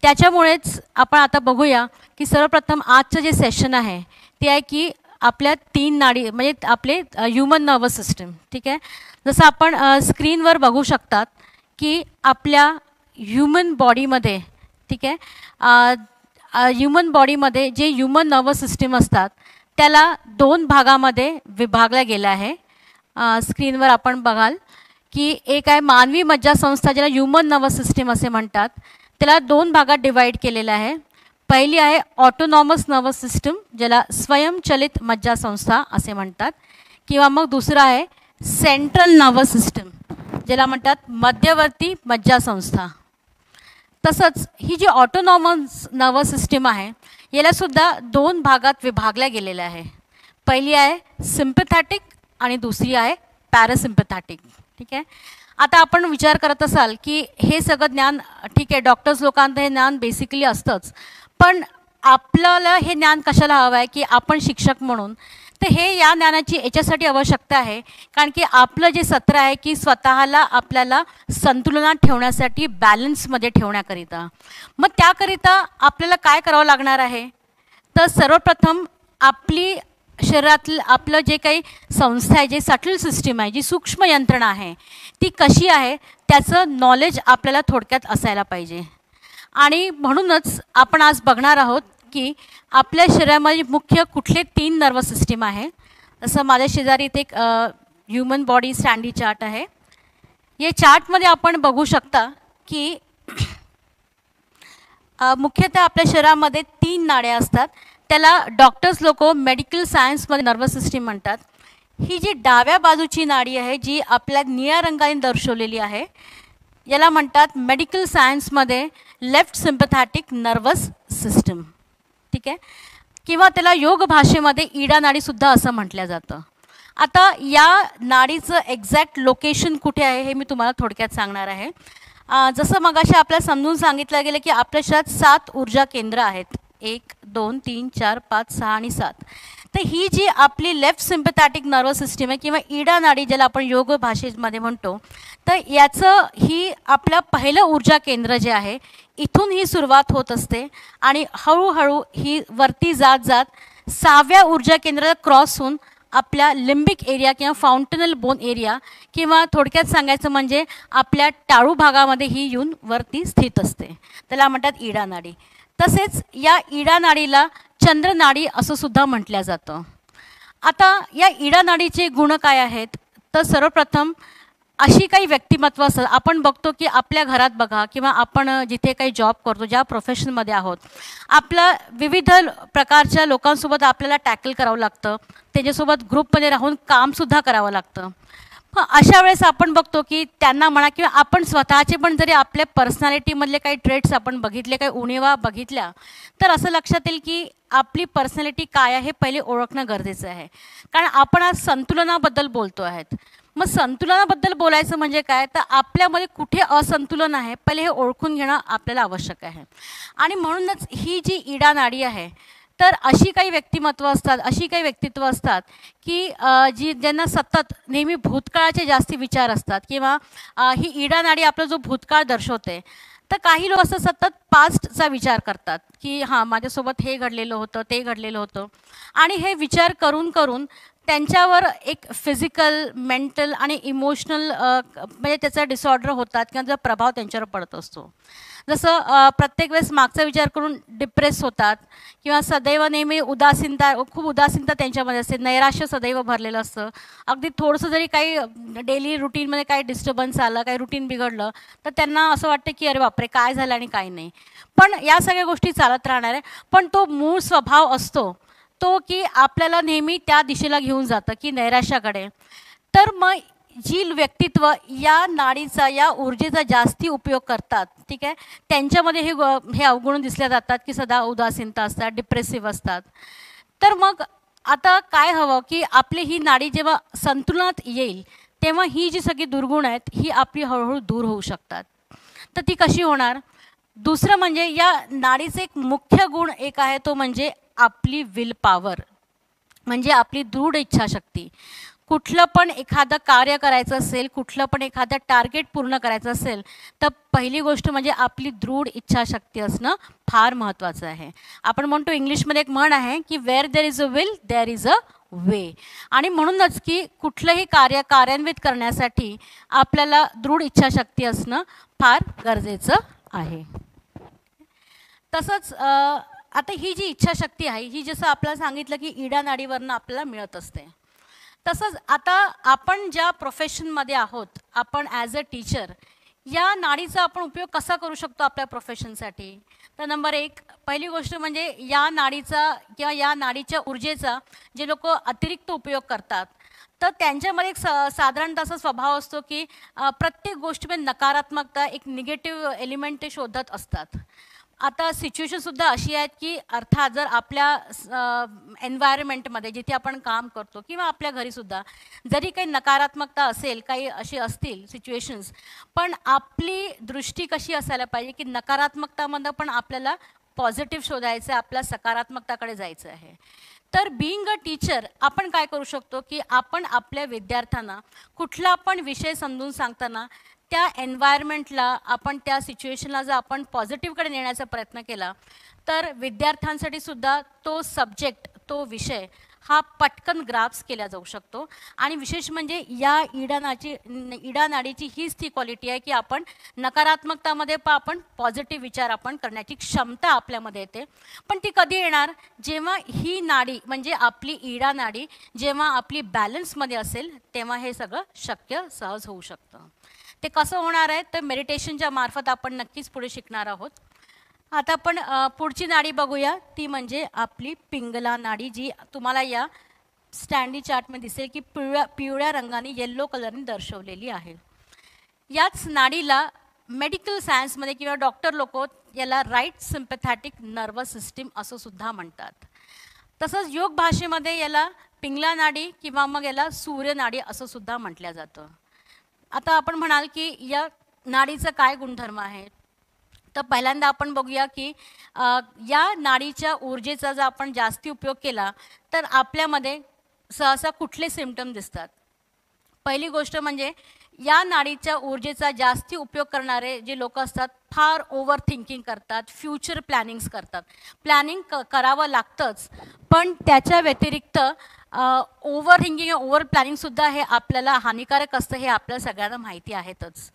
त्याच्यामुळेच आपण आता बघूया की सर्वप्रथम आजचं जे सेशन आहे ते आहे की आपल्या 3 नाडी म्हणजे आपले ह्युमन नर्वस सिस्टम. ठीक आहे, जसं आपण स्क्रीनवर बघू शकतात की आपल्या ह्युमन बॉडीमध्ये, ठीक आहे, ह्युमन बॉडीमध्ये जे ह्युमन नर्वस सिस्टम असतात त्याला 2 भागामध्ये विभागला गेला आहे. स्क्रीनवर आपण बघाल की एक आहे मानवी मज्जासंस्था, ज्याला ह्युमन नर्वस सिस्टम असे म्हणतात, त्याला 2 भागात डिवाईड केलेलं आहे. पहिली आहे ऑटोनॉमस नर्वस सिस्टम, ज्याला स्वयंचलित मज्जासंस्था असे म्हणतात, किंवा मग दुसरा आहे सेंट्रल नर्वस सिस्टम, ज्याला म्हणतात मध्यवर्ती मज्जासंस्था. तसंच ही जी ऑटोनॉमस नर्वस सिस्टम आहे यालासुद्धा 2 भागात विभागल्या गेलेलं आहे. पहिली आहे सिम्पॅथॅटिक आणि दुसरी आहे पॅरासिम्पॅथॅटिक. ठीक आहे, आता आपण विचार करत असाल की हे सगळं ज्ञान ठीक आहे, डॉक्टर्स लोकांना हे ज्ञान बेसिकली असतंच, पण आपल्याला हे ज्ञान कशाला हवं आहे की आपण शिक्षक म्हणून, तर हे या ज्ञानाची याच्यासाठी आवश्यकता आहे कारण की आपलं जे सत्र आहे की स्वतःला आपल्याला संतुलनात ठेवण्यासाठी, बॅलन्समध्ये ठेवण्याकरिता. मग त्याकरिता आपल्याला काय करावं लागणार आहे, तर सर्वप्रथम आपली शरीरातलं आपलं जे काही संस्था आहे, जे सटल सिस्टीम आहे, जी सूक्ष्म यंत्रणा आहे ती कशी आहे त्याचं नॉलेज आपल्याला थोडक्यात असायला पाहिजे. आणि म्हणूनच आपण आज बघणार आहोत की आपल्या शरीरामध्ये मुख्य कुठले 3 नर्वस सिस्टीम आहे. जसं माझ्या शेजारी इथे एक ह्युमन बॉडी स्टँडी चार्ट आहे. या चार्टमध्ये आपण बघू शकता की मुख्यतः आपल्या शरीरामध्ये 3 नाड्या असतात. त्याला डॉक्टर्स लोक मेडिकल सायन्समध्ये नर्वस सिस्टीम म्हणतात. ही जी डाव्या बाजूची नाडी आहे जी आपल्या निळ्या रंगाने दर्शवलेली आहे याला म्हणतात मेडिकल सायन्समध्ये लेफ्ट सिम्पॅथॅटिक नर्वस सिस्टम. ठीक आहे, किंवा त्याला योग भाषेमध्ये इडा नाडीसुद्धा असं म्हटलं जातं. आता या नाडीचं एक्झॅक्ट लोकेशन कुठे आहे हे मी तुम्हाला थोडक्यात सांगणार आहे. जसं मगाशी आपल्याला समजून सांगितलं गेलं की आपल्या शरीरात 7 ऊर्जा केंद्र आहेत, 1 2 3 4 5 6 आणि 7. तर ही जी आपली लेफ्ट सिम्पॅथॅटिक नर्वस सिस्टीम आहे किंवा इडा नाडी ज्याला आपण योग भाषेमध्ये म्हणतो, तर याचं ही आपलं पहिलं ऊर्जा केंद्र जे आहे इथून ही सुरुवात होत असते आणि हळूहळू ही वरती जात जात 6व्या ऊर्जा केंद्राला क्रॉस होऊन आपल्या लिंबिक एरिया किंवा फाउंटनल बोन एरिया किंवा थोडक्यात सांगायचं म्हणजे आपल्या टाळू भागामध्ये ही येऊन वरती स्थित असते. त्याला म्हणतात इडा नाडी. तसेच या इडा नाडीला चंद्रनाडी असं सुद्धा म्हटलं जातं. आता या इडा नाडीचे गुण काय आहेत, तर सर्वप्रथम अशी काही व्यक्तिमत्व असतात. आपण बघतो की आपल्या घरात बघा किंवा आपण जिथे काही जॉब करतो, ज्या प्रोफेशनमध्ये आहोत, आपल्या विविध प्रकारच्या लोकांसोबत आपल्याला टॅकल करावं लागतं, त्याच्यासोबत ग्रुपमध्ये राहून कामसुद्धा करावं लागतं. अशा वेळेस आपण बघतो की त्यांना म्हणा किंवा आपण स्वतःचे पण जरी आपल्या पर्सनॅलिटीमधले काही ट्रेट्स आपण बघितले, काही उणीवा बघितल्या, तर असं लक्षात येईल की आपली पर्सनॅलिटी काय आहे हे पहिले ओळखणं गरजेचं आहे. कारण आपण आज संतुलनाबद्दल बोलतो आहेत. मग संतुलनाबद्दल बोलायचं म्हणजे काय, तर आपल्यामध्ये कुठे असंतुलन आहे पहिले हे ओळखून घेणं आपल्याला आवश्यक आहे. आणि म्हणूनच ही जी इडा नाडी आहे, तर अशी काही व्यक्तिमत्व असतात, अशी काही व्यक्तित्व असतात की ज्यांना सतत नेहमी भूतकाळाचे जास्ती विचार असतात किंवा ही इडा नाडी आपला जो भूतकाळ दर्शवते. तर काही लोक असं सतत पास्टचा विचार करतात की हां, माझ्यासोबत हे घडलेलं होतं, ते घडलेलं होतं, आणि हे विचार करून करून त्यांच्यावर एक फिजिकल, मेंटल आणि इमोशनल म्हणजे त्याचा डिसऑर्डर होतात किंवा त्याचा प्रभाव त्यांच्यावर पडत असतो. जसं प्रत्येक वेळेस मागचा विचार करून डिप्रेस होतात किंवा सदैव नेहमी उदासीनता, खूप उदासीनता त्यांच्यामध्ये असते, नैराश्य सदैव भरलेलं असतं. अगदी थोडंसं जरी काही डेली रुटीनमध्ये काही डिस्टर्बन्स आलं, काही रुटीन बिघडलं, तर त्यांना असं वाटतं की अरे बापरे, काय झालं आणि काय नाही. पण या सगळ्या गोष्टी चालत राहणार आहे. पण तो मूळ स्वभाव असतो तो की आपल्याला नेहमी त्या दिशेला घेऊन जातं की नैराश्याकडे. तर मग जी व्यक्तित्व या नाडीचा, या ऊर्जेचा जास्ती उपयोग करतात, ठीक आहे, त्यांच्यामध्ये हे अवगुण दिसले जातात की सदा उदासीनता असतात, डिप्रेसिव्ह असतात. तर मग आता काय हवं की आपली ही नाडी जेव्हा संतुलनात येईल तेव्हा ही जी सगळी दुर्गुण आहेत ही आपली हळूहळू दूर होऊ शकतात. तर ती कशी होणार? दुसरं म्हणजे या नाडीचे एक मुख्य गुण एक आहे, तो म्हणजे आपली विल पॉवर, म्हणजे आपली दृढ इच्छाशक्ती. कुठलं पण एखादं कार्य करायचं असेल, कुठलं पण एखादं टार्गेट पूर्ण करायचं असेल, तर पहिली गोष्ट म्हणजे आपली दृढ इच्छाशक्ती असणं फार महत्त्वाचं आहे. आपण म्हणतो इंग्लिशमध्ये एक म्हण आहे की where there is a will there is a way. आणि म्हणूनच की कुठलंही कार्य कार्यान्वित करण्यासाठी आपल्याला दृढ इच्छाशक्ती असणं फार गरजेचं आहे. तसंच आता ही जी इच्छाशक्ती आहे ही जसं आपल्याला सांगितलं की इडा नाडीवरनं आपल्याला मिळत असते. तसंच आता आपण ज्या प्रोफेशनमध्ये आहोत, आपण ॲज अ टीचर, या नाडीचा आपण उपयोग कसा करू शकतो आपल्या प्रोफेशनसाठी? तर नंबर 1, पहिली गोष्ट म्हणजे या नाडीचा किंवा या नाडीच्या ऊर्जेचा जे लोक अतिरिक्त उपयोग करतात, तर त्यांच्यामध्ये एक साधारणतः असा स्वभाव असतो की प्रत्येक गोष्टीमध्ये नकारात्मकता, एक निगेटिव्ह एलिमेंट ते शोधत असतात. आता सिच्युएशनसुद्धा अशी आहेत की अर्थात जर आपल्या एन्व्हायरमेंटमध्ये जिथे आपण काम करतो किंवा आपल्या घरीसुद्धा जरी काही नकारात्मकता असेल, काही अशी असतील सिच्युएशन्स, पण आपली दृष्टी कशी असायला पाहिजे की नकारात्मकतामधनं पण आपल्याला पॉझिटिव्ह शोधायचं आहे, आपल्या सकारात्मकताकडे जायचं आहे. तर बीइंग अ टीचर आपण काय करू शकतो की आपण आपल्या विद्यार्थ्यांना कुठला पण विषय समजून सांगताना त्या एन्व्हायरमेंटला, आपण त्या सिच्युएशनला जर आपण पॉझिटिव्हकडे नेण्याचा प्रयत्न केला, तर विद्यार्थ्यांसाठी सुद्धा तो सब्जेक्ट, तो विषय हा पटकन ग्रास्प केला जाऊ शकतो. आणि विशेष म्हणजे या इडा नाडीची हीच ती क्वालिटी आहे की आपण नकारात्मकतामध्ये आपण पॉझिटिव्ह विचार आपण करण्याची क्षमता आपल्यामध्ये येते. पण ती कधी येणार? जेव्हा ही नाडी म्हणजे आपली इडा नाडी जेव्हा आपली बॅलन्समध्ये असेल तेव्हा हे सगळं शक्य सहज होऊ शकतं. ते कसं होणार आहे? तर मेडिटेशनच्या मार्फत आपण नक्कीच पुढे शिकणार आहोत. आता आपण पुढची नाडी बघूया, ती म्हणजे आपली पिंगला नाडी, जी तुम्हाला या स्टँडी चार्टमध्ये दिसेल की पिवळ्या रंगाने, येल्लो कलरने दर्शवलेली आहे. याच नाडीला मेडिकल सायन्समध्ये किंवा डॉक्टर लोक याला राईट सिम्पॅथॅटिक नर्वस सिस्टीम असं सुद्धा म्हणतात. तसंच योग भाषेमध्ये याला पिंगला नाडी किंवा मग याला सूर्यनाडी असं सुद्धा म्हटलं जातं. आता आपण म्हणाल की या नाडीचं काय गुणधर्म आहे? तर पहिल्यांदा आपण बघूया की या नाडीच्या ऊर्जेचा जर आपण जास्ती उपयोग केला तर आपल्यामध्ये सहसा कुठले सिम्पटम दिसतात. पहिली गोष्ट म्हणजे या नाडीच्या ऊर्जेचा जास्ती उपयोग करणारे जे लोक असतात फार ओव्हर थिंकिंग करतात, फ्युचर प्लॅनिंग्स करतात. प्लॅनिंग करावं लागतंच, पण त्याच्या व्यतिरिक्त ओव्हर थिंकिंग ओव्हर प्लॅनिंगसुद्धा हे आपल्याला हानिकारक असतं, हे आपल्याला सगळ्यांना माहिती आहेतच.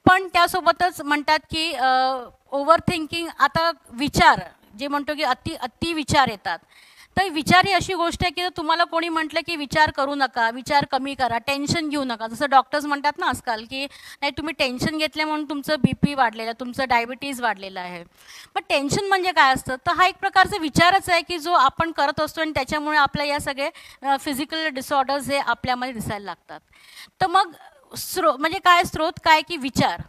पण त्यासोबतच म्हणतात की ओव्हर थिंकिंग, आता विचार जे म्हणतो की अति विचार येतात. तर विचार ही अशी गोष्ट आहे की तुम्हाला कोणी म्हटलं की विचार करू नका, विचार कमी करा, टेन्शन घेऊ नका, जसं डॉक्टर्स म्हणतात ना आजकाल की नाही तुम्ही टेन्शन घेतले म्हणून तुमचं BP वाढलेलं आहे, तुमचं डायबिटीज वाढलेलं आहे. पण टेन्शन म्हणजे काय असतं, तर हा एक प्रकारचा विचारच आहे की जो आपण करत असतो आणि त्याच्यामुळे आपल्या या सगळे फिजिकल डिसऑर्डर्स हे आपल्यामध्ये दिसायला लागतात. तर मग म्हणजे काय स्रोत काय की विचार.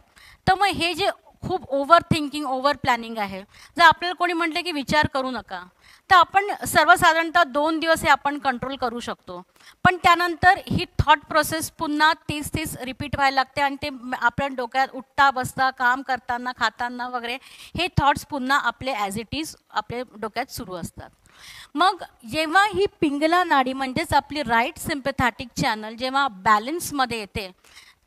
तर मग हे जे खूप ओव्हर थिंकिंग ओव्हर प्लॅनिंग आहे, जर आपल्याला कोणी म्हटलं की विचार करू नका, तर आपण सर्वसाधारणतः 2 दिवस हे आपण कंट्रोल करू शकतो. पण त्यानंतर ही थॉट प्रोसेस पुन्हा 30 रिपीट व्हायला लागते आणि ते आपल्या डोक्यात उठता बसता काम करताना खाताना वगैरे हे थॉट्स पुन्हा आपले ॲज इट इज आपल्या डोक्यात सुरू असतात. मग जेव्हा ही पिंगला नाडी म्हणजेच आपली राईट सिम्पॅथॅटिक चॅनल जेव्हा बॅलन्समध्ये येते,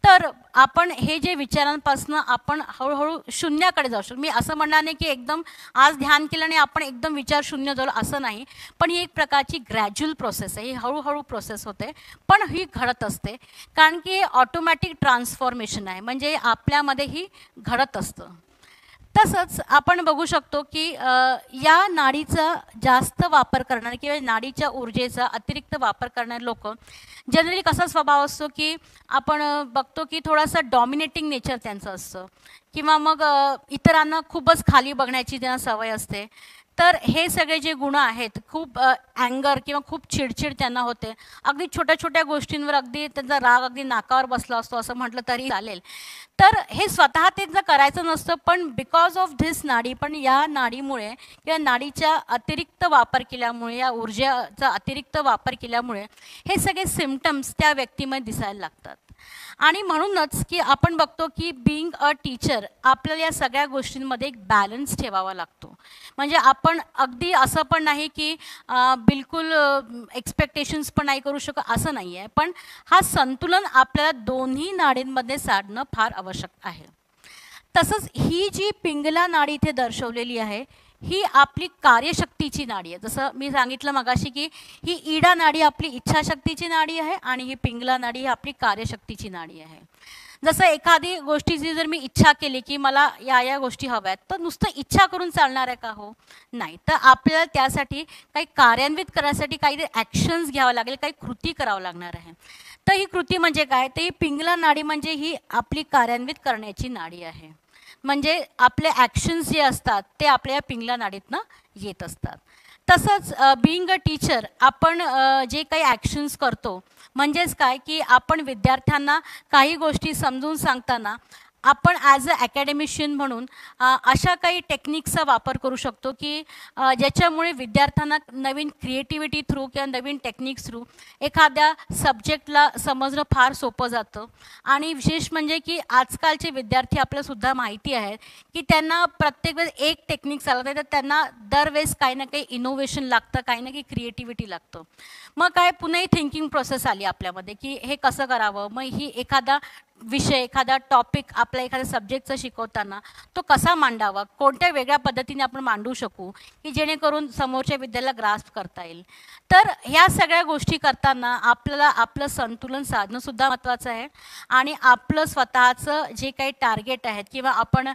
तर आपण हे जे विचारांपासून आपण हळूहळू शून्याकडे जाऊ शकतो. मी असं म्हणणार नाही की एकदम आज ध्यान केलं आणि आपण एकदम विचार शून्य झालो, असं नाही. पण ही एक प्रकारची ग्रॅज्युअल प्रोसेस आहे, ही हळूहळू प्रोसेस होते, पण ही घडत असते. कारण की ऑटोमॅटिक ट्रान्सफॉर्मेशन आहे, म्हणजे आपल्यामध्ये ही घडत असतं. तसंच आपण बघू शकतो की या नाडीचा जास्त वापर करणारे किंवा नाडीच्या ऊर्जेचा अतिरिक्त वापर करणारे लोक जनरली कसा स्वभाव असतो की आपण बघतो की थोडासा डॉमिनेटिंग नेचर त्यांचं असतं, किंवा मग इतरांना खूपच खाली बघण्याची त्यांना सवय असते. तर हे सगळे जे गुण आहेत, खूप अँगर किंवा खूप चिडचिड त्यांना होते, अगदी छोट्या छोट्या गोष्टींवर अगदी त्यांचा राग अगदी नाकावर बसला असतो असं म्हटलं तरी चालेल. तर हे स्वतः त्यांचं करायचं नसतं, पण बिकॉज ऑफ धिस नाडी, पण या नाडीमुळे किंवा नाडीच्या अतिरिक्त वापर केल्यामुळे, या ऊर्जेचा अतिरिक्त वापर केल्यामुळे हे सगळे सिम्पटम्स त्या व्यक्तीमध्ये दिसायला लागतात. आणि म्हणूनच की आपण बघतो की बीइंग अ टीचर आपल्याला या सगळ्या गोष्टींमध्ये एक बॅलन्स ठेवावा लागतो. म्हणजे आपण अगदी असं पण नाही की बिलकुल एक्सपेक्टेशन्स पण नाही करू शकत, असं नाही आहे. पण हा संतुलन आपल्याला दोन्ही नाडींमध्ये साधणं फार आवश्यक आहे. तसंच ही जी पिंगला नाडी इथे दर्शवलेली आहे, ही आपली कार्यशक्तीची नाडी आहे. जसं मी सांगितलं मगाशी की ही ईडा नाडी आपली इच्छाशक्तीची नाडी आहे आणि ही पिंगला नाडी ही आपली कार्यशक्तीची नाडी आहे. जसं एखादी गोष्टीची जर मी इच्छा केली की मला या गोष्टी हव्या आहेत, तर नुसतं इच्छा करून चालणार आहे का? हो नाही. तर आपल्याला त्यासाठी काही कार्यान्वित करण्यासाठी काही ॲक्शन्स घ्यावं लागेल, काही कृती करावं लागणार आहे. तर ही कृती म्हणजे काय, तर ही पिंगला नाडी म्हणजे ही आपली कार्यान्वित करण्याची नाडी आहे. म्हणजे आपले ॲक्शन्स जे असतात ते आपल्या पिंगला नाडीतनं येत असतात. तसंच बीइंग अ टीचर आपण जे काही ॲक्शन्स करतो, म्हणजेच काय की आपण विद्यार्थ्यांना काही गोष्टी समजून सांगताना आपण ॲज अ ॲकॅडमिशियन म्हणून अशा काही टेक्निक्सचा वापर करू शकतो की ज्याच्यामुळे विद्यार्थ्यांना नवीन क्रिएटिव्हिटी थ्रू किंवा नवीन टेक्निक्स थ्रू एखाद्या सब्जेक्टला समजणं फार सोपं जातं. आणि विशेष म्हणजे की आजकालचे विद्यार्थी आपल्यालासुद्धा माहिती आहे की त्यांना प्रत्येक वेळेस एक टेक्निक चालत आहे, तर त्यांना दरवेळेस काही ना काही इनोव्हेशन लागतं, काही ना काही क्रिएटिव्हिटी लागतं. मग काय पुन्हा ही थिंकिंग प्रोसेस आली आपल्यामध्ये की हे कसं करावं. मग ही एखादा विषय, एखादा टॉपिक आपल्या एखाद्या सब्जेक्टचं शिकवताना तो कसा मांडावा, कोणत्या वेगळ्या पद्धतीने आपण मांडू शकू की जेणेकरून समोरच्या विद्यार्थ्याला ग्रास्प करता येईल. तर ह्या सगळ्या गोष्टी करताना आपल्याला आपलं संतुलन साधणंसुद्धा महत्त्वाचं आहे. आणि आपलं स्वतःचं जे काही टार्गेट आहेत किंवा आपण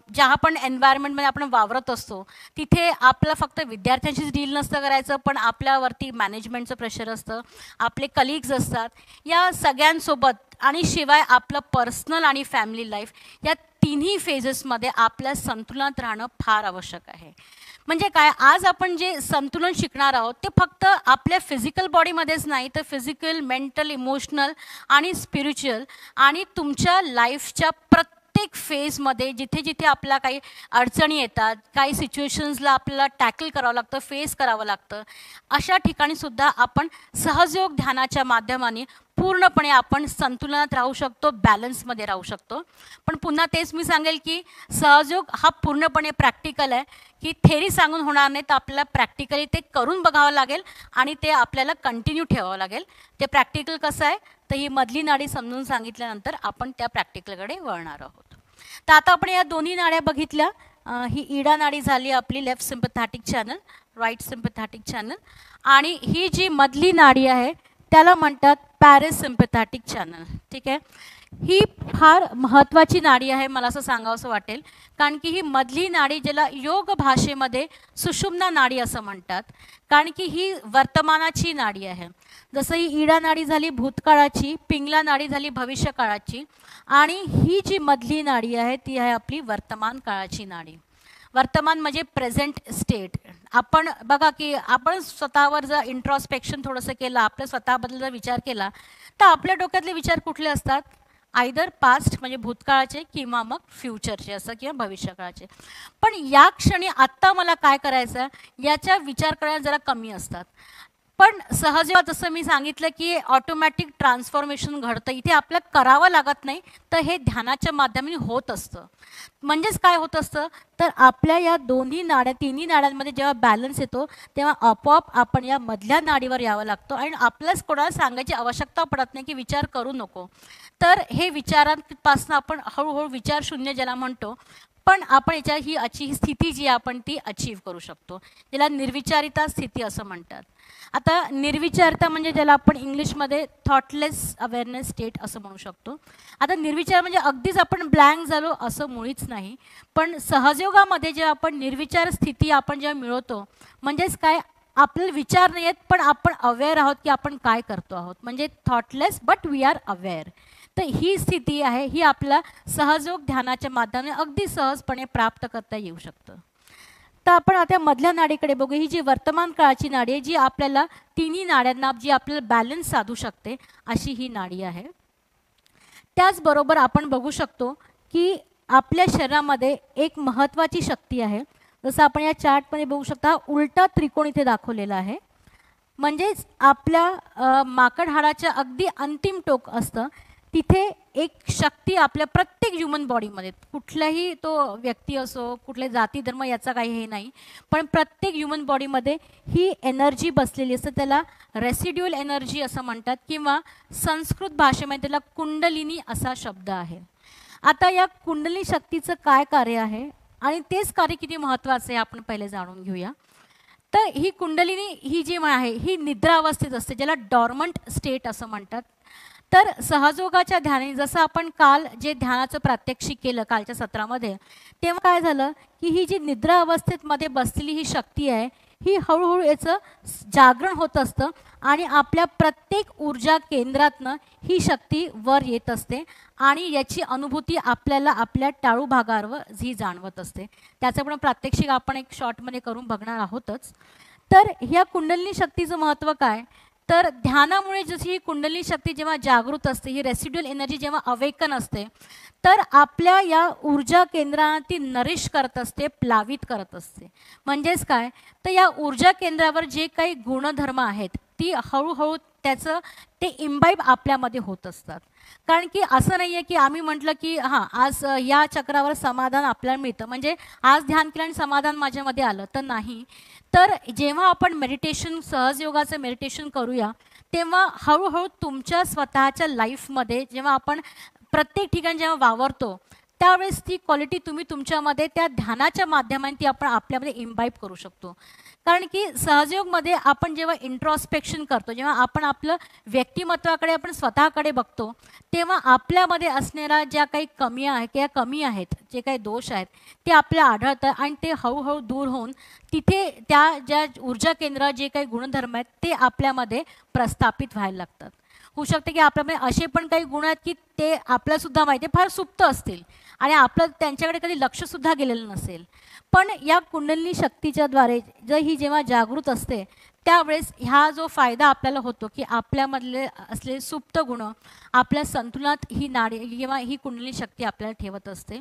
ज्या पण एन्व्हायरमेंटमध्ये आपण वावरत असतो तिथे आपलं फक्त विद्यार्थ्यांशीच डील नसतं करायचं, पण आपल्यावरती मॅनेजमेंटचं प्रेशर असतं, आपले कलिग्स असतात, या सगळ्यांसोबत आणि शिवाय आपलं पर्सनल आणि फॅमिली लाईफ या तिन्ही फेजेसमध्ये आपल्या संतुलनात राहणं फार आवश्यक आहे. म्हणजे काय, आज आपण जे संतुलन शिकणार आहोत ते फक्त आपल्या फिजिकल बॉडीमध्येच नाही, तर फिजिकल, मेंटल, इमोशनल आणि स्पिरिच्युअल आणि तुमच्या लाईफच्या प्रत्येक फेजमध्ये जिथे जिथे आपल्याला काही अडचणी येतात, काही सिच्युएशन्सला आपल्याला टॅकल करावं लागतं, फेस करावं लागतं, अशा ठिकाणीसुद्धा आपण सहजयोग ध्यानाच्या माध्यमाने पूर्णपणे आपण संतुलनात राहू शकतो, बॅलन्समध्ये राहू शकतो. पण पुन्हा तेच मी सांगेल की सहजयोग हा पूर्णपणे प्रॅक्टिकल आहे, की थेरी सांगून होणार नाही, तर आपल्याला प्रॅक्टिकली ते करून बघावं लागेल आणि ते आपल्याला कंटिन्यू ठेवावं लागेल. ते प्रॅक्टिकल कसं आहे, तर ही मधली नाडी समजून सांगितल्यानंतर आपण त्या प्रॅक्टिकलकडे वळणार आहोत. तर आता आपण या दोन्ही नाड्या बघितल्या. ही इडा नाडी झाली आपली left sympathetic channel, right sympathetic channel, आणि ही जी मधली नाडी आहे त्याला म्हणतात पॅरासिम्पथॅटिक चॅनल. ठीक आहे, ही फार महत्त्वाची नाडी आहे मला असं सांगावंसं वाटेल, कारण की ही मधली नाडी ज्याला योग भाषेमध्ये सुषुम्ना नाडी असं म्हणतात, कारण की ही वर्तमानाची नाडी आहे. जसं ही इडा नाडी झाली भूतकाळाची, पिंगला नाडी झाली भविष्यकाळाची, आणि ही जी मधली नाडी आहे ती आहे आपली वर्तमान काळाची नाडी. वर्तमान म्हणजे प्रेझेंट स्टेट. आपण बघा की आपण स्वतःवर जर इंट्रॉस्पेक्शन थोडंसं केलं, आपल्या स्वतःबद्दल जर विचार केला, तर आपल्या डोक्यातले विचार कुठले असतात, आयदर पास्ट म्हणजे भूतकाळाचे किंवा मग फ्युचरचे असं किंवा भविष्यकाळाचे. पण या क्षणी आत्ता मला काय करायचं याचा विचार करायला जरा कमी असतात. पण सहजच जसं मी सांगितलं की ऑटोमॅटिक ट्रान्सफॉर्मेशन घडतं, इथे आपल्याला करावं लागत नाही, तर हे ध्यानाच्या माध्यमाने होत असतं. म्हणजेच काय होत असतं, तर आपल्या या दोन्ही नाड्या तिन्ही नाड्यांमध्ये जेव्हा बॅलन्स येतो तेव्हा आपोआप आपण या मधल्या नाडीवर यावं लागतो आणि आपल्याच कोणाला सांगायची आवश्यकता पडत नाही की विचार करू नको. तर हे विचारांपासून आपण हळूहळू विचारशून्य ज्याला म्हणतो, पण आपण याच्या ही स्थिती जी आपण ती अचीव करू शकतो, ज्याला निर्विचारिता स्थिती असं म्हणतात. आता निर्विचारता म्हणजे ज्याला आपण इंग्लिशमध्ये थॉटलेस अवेअरनेस स्टेट असं म्हणू शकतो. आता निर्विचार म्हणजे अगदीच आपण ब्लँक झालो असं मुळीच नाही, पण सहजयोगामध्ये जेव्हा आपण निर्विचार स्थिती आपण जेव्हा मिळवतो, म्हणजेच काय, आपल्याला विचार नाही आहेत पण आपण अवेअर आहोत की आपण काय करतो आहोत, म्हणजे thoughtless but we are aware. तर ही स्थिती आहे, ही आपला सहजयोग ध्यानाच्या माध्यमाने अगदी सहजपणे प्राप्त करता येऊ शकतं. तर आपण आता मधल्या नाडीकडे बघू. ही जी वर्तमान काळाची नाडी आहे, जी आपल्याला तिन्ही नाड्यांना जी आपल्याला बॅलन्स साधू शकते अशी ही नाडी आहे. त्याचबरोबर आपण बघू शकतो की आपल्या शरीरामध्ये एक महत्त्वाची शक्ती आहे. जसं आपण या चार्टमध्ये बघू शकता, उलटा त्रिकोण इथे दाखवलेला आहे. म्हणजेच आपल्या माकड हाडाच्या अगदी अंतिम टोक असतं, तिथे एक शक्ती आपल्या प्रत्येक ह्युमन बॉडीमध्ये, कुठलाही तो व्यक्ती असो, कुठले जाती धर्म याचा काही हे नाही, पण प्रत्येक ह्युमन बॉडीमध्ये ही एनर्जी बसलेली असते. त्याला रेसिड्युअल एनर्जी असं म्हणतात किंवा संस्कृत भाषेमध्ये त्याला कुंडलिनी असा शब्द आहे. आता या कुंडलिनी शक्तीचं काय कार्य आहे आणि तेच कार्य किती महत्त्वाचं आहे आपण पहिले जाणून घेऊया. तर ही कुंडलिनी ही जी आहे ही निद्रा अवस्थेत असते, ज्याला डॉर्मंट स्टेट असं म्हणतात. तर सहजयोगाच्या ध्यानाने जसं आपण काल जे ध्यानाचं प्रात्यक्षिक केलं कालच्या सत्रामध्ये, तेव्हा काय झालं की ही जी निद्रा अवस्थेत मध्ये बसलेली ही शक्ती आहे, ही हळूहळू याचं जागरण होत असतं आणि आपल्या प्रत्येक ऊर्जा केंद्रातनं ही शक्ती वर येत असते आणि याची अनुभूती आपल्याला आपल्या टाळू भागावर जी जाणवत असते. त्याचं पण प्रात्यक्षिक आपण एक शॉर्टमध्ये करून बघणार आहोतच. तर ह्या कुंडलिनी शक्तीचं महत्त्व काय, तर ध्यानामुळे जशी ही कुंडलिनी शक्ती जेव्हा जागृत असते, ही रेसिड्युअल एनर्जी जेव्हा अवेकन असते, तर आपल्या या ऊर्जा केंद्रांना ती नरिश करत असते, प्लावित करत असते. म्हणजेच काय, तर या ऊर्जा केंद्रावर जे काही गुणधर्म आहेत ती हळूहळू त्याचं ते इम्बाईब आपल्यामध्ये होत असतात. कारण की असं नाही आहे की आम्ही म्हटलं की हां आज या चक्रावर समाधान आपल्याला मिळतं, म्हणजे आज ध्यान केलं आणि समाधान माझ्यामध्ये आलं, तर नाही. तर जेव्हा आपण मेडिटेशन, सहजयोगाचं मेडिटेशन करूया, तेव्हा हळूहळू तुमच्या स्वतःच्या लाईफमध्ये जेव्हा आपण प्रत्येक ठिकाणी जेव्हा वावरतो, त्यावेळेस ती क्वालिटी तुम्ही तुमच्यामध्ये त्या ध्यानाच्या माध्यमाने ती आपण आपल्यामध्ये इम्बाईब करू शकतो. कारण की सहजयोगमध्ये आपण जेव्हा इंट्रॉस्पेक्शन करतो, जेव्हा आपण आपलं व्यक्तिमत्वाकडे आपण स्वतःकडे बघतो, तेव्हा आपल्यामध्ये असणाऱ्या ज्या काही कमी आहे किंवा कमी आहेत, जे काही दोष आहेत ते आपल्याला आढळतात आणि ते हळूहळू दूर होऊन तिथे त्या ज्या ऊर्जा केंद्र जे काही गुणधर्म आहेत ते आपल्यामध्ये प्रस्थापित व्हायला लागतात. होऊ शकते की आपल्यामध्ये असे पण काही गुण आहेत की ते आपल्यालासुद्धा माहिती आहे फार सुप्त असतील आणि आपलं त्यांच्याकडे कधी लक्षसुद्धा गेलेलं नसेल. पण या कुंडलिनी शक्तीच्या द्वारे जर ही जेव्हा जागृत असते, त्यावेळेस ह्या जो फायदा आपल्याला होतो की आपल्यामधले असलेले सुप्त गुण आपल्या संतुलनात ही नाडी किंवा ही कुंडली शक्ती आपल्याला ठेवत असते.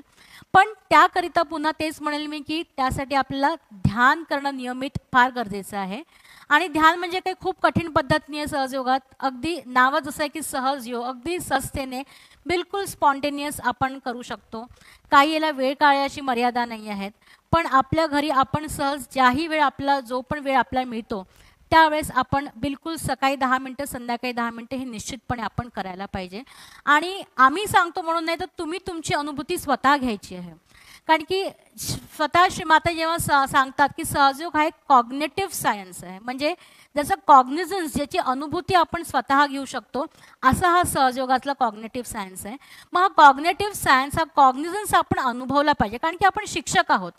पण त्याकरिता पुन्हा तेच म्हणेल मी की त्यासाठी आपल्याला ध्यान करणं नियमित फार गरजेचं आहे. आणि ध्यान म्हणजे काही खूप कठीण पद्धत नाही आहे सहजयोगात. अगदी नावच असं आहे की सहज योग, अगदी सहजतेने बिलकुल स्पॉन्टेनियस आपण करू शकतो. काही याला वेळ काळाची मर्यादा नाही आहेत. पण आपल्या घरी आपण सहज ज्याही वेळ आपला जो पण वेळ आपल्याला मिळतो त्यावेळेस आपण बिलकुल सकाळी 10 मिनटं संध्याकाळी 10 मिनटं हे निश्चितपणे आपण करायला पाहिजे. आणि आम्ही सांगतो म्हणून नाही तर तुम्ही तुमची अनुभूती स्वतः घ्यायची आहे. कारण की स्वतः श्रीमाता जेव्हा सांगतात की सहजयोग हा एक कॉग्नेटिव्ह सायन्स आहे, म्हणजे जसं कॉग्निझन्स ज्याची अनुभूती आपण स्वतः घेऊ शकतो असा हा सहजयोगातला कॉग्नेटिव्ह सायन्स आहे. मग हा कॉग्नेटिव्ह सायन्स हा कॉग्निझन्स आपण अनुभवला पाहिजे. कारण की आपण शिक्षक आहोत.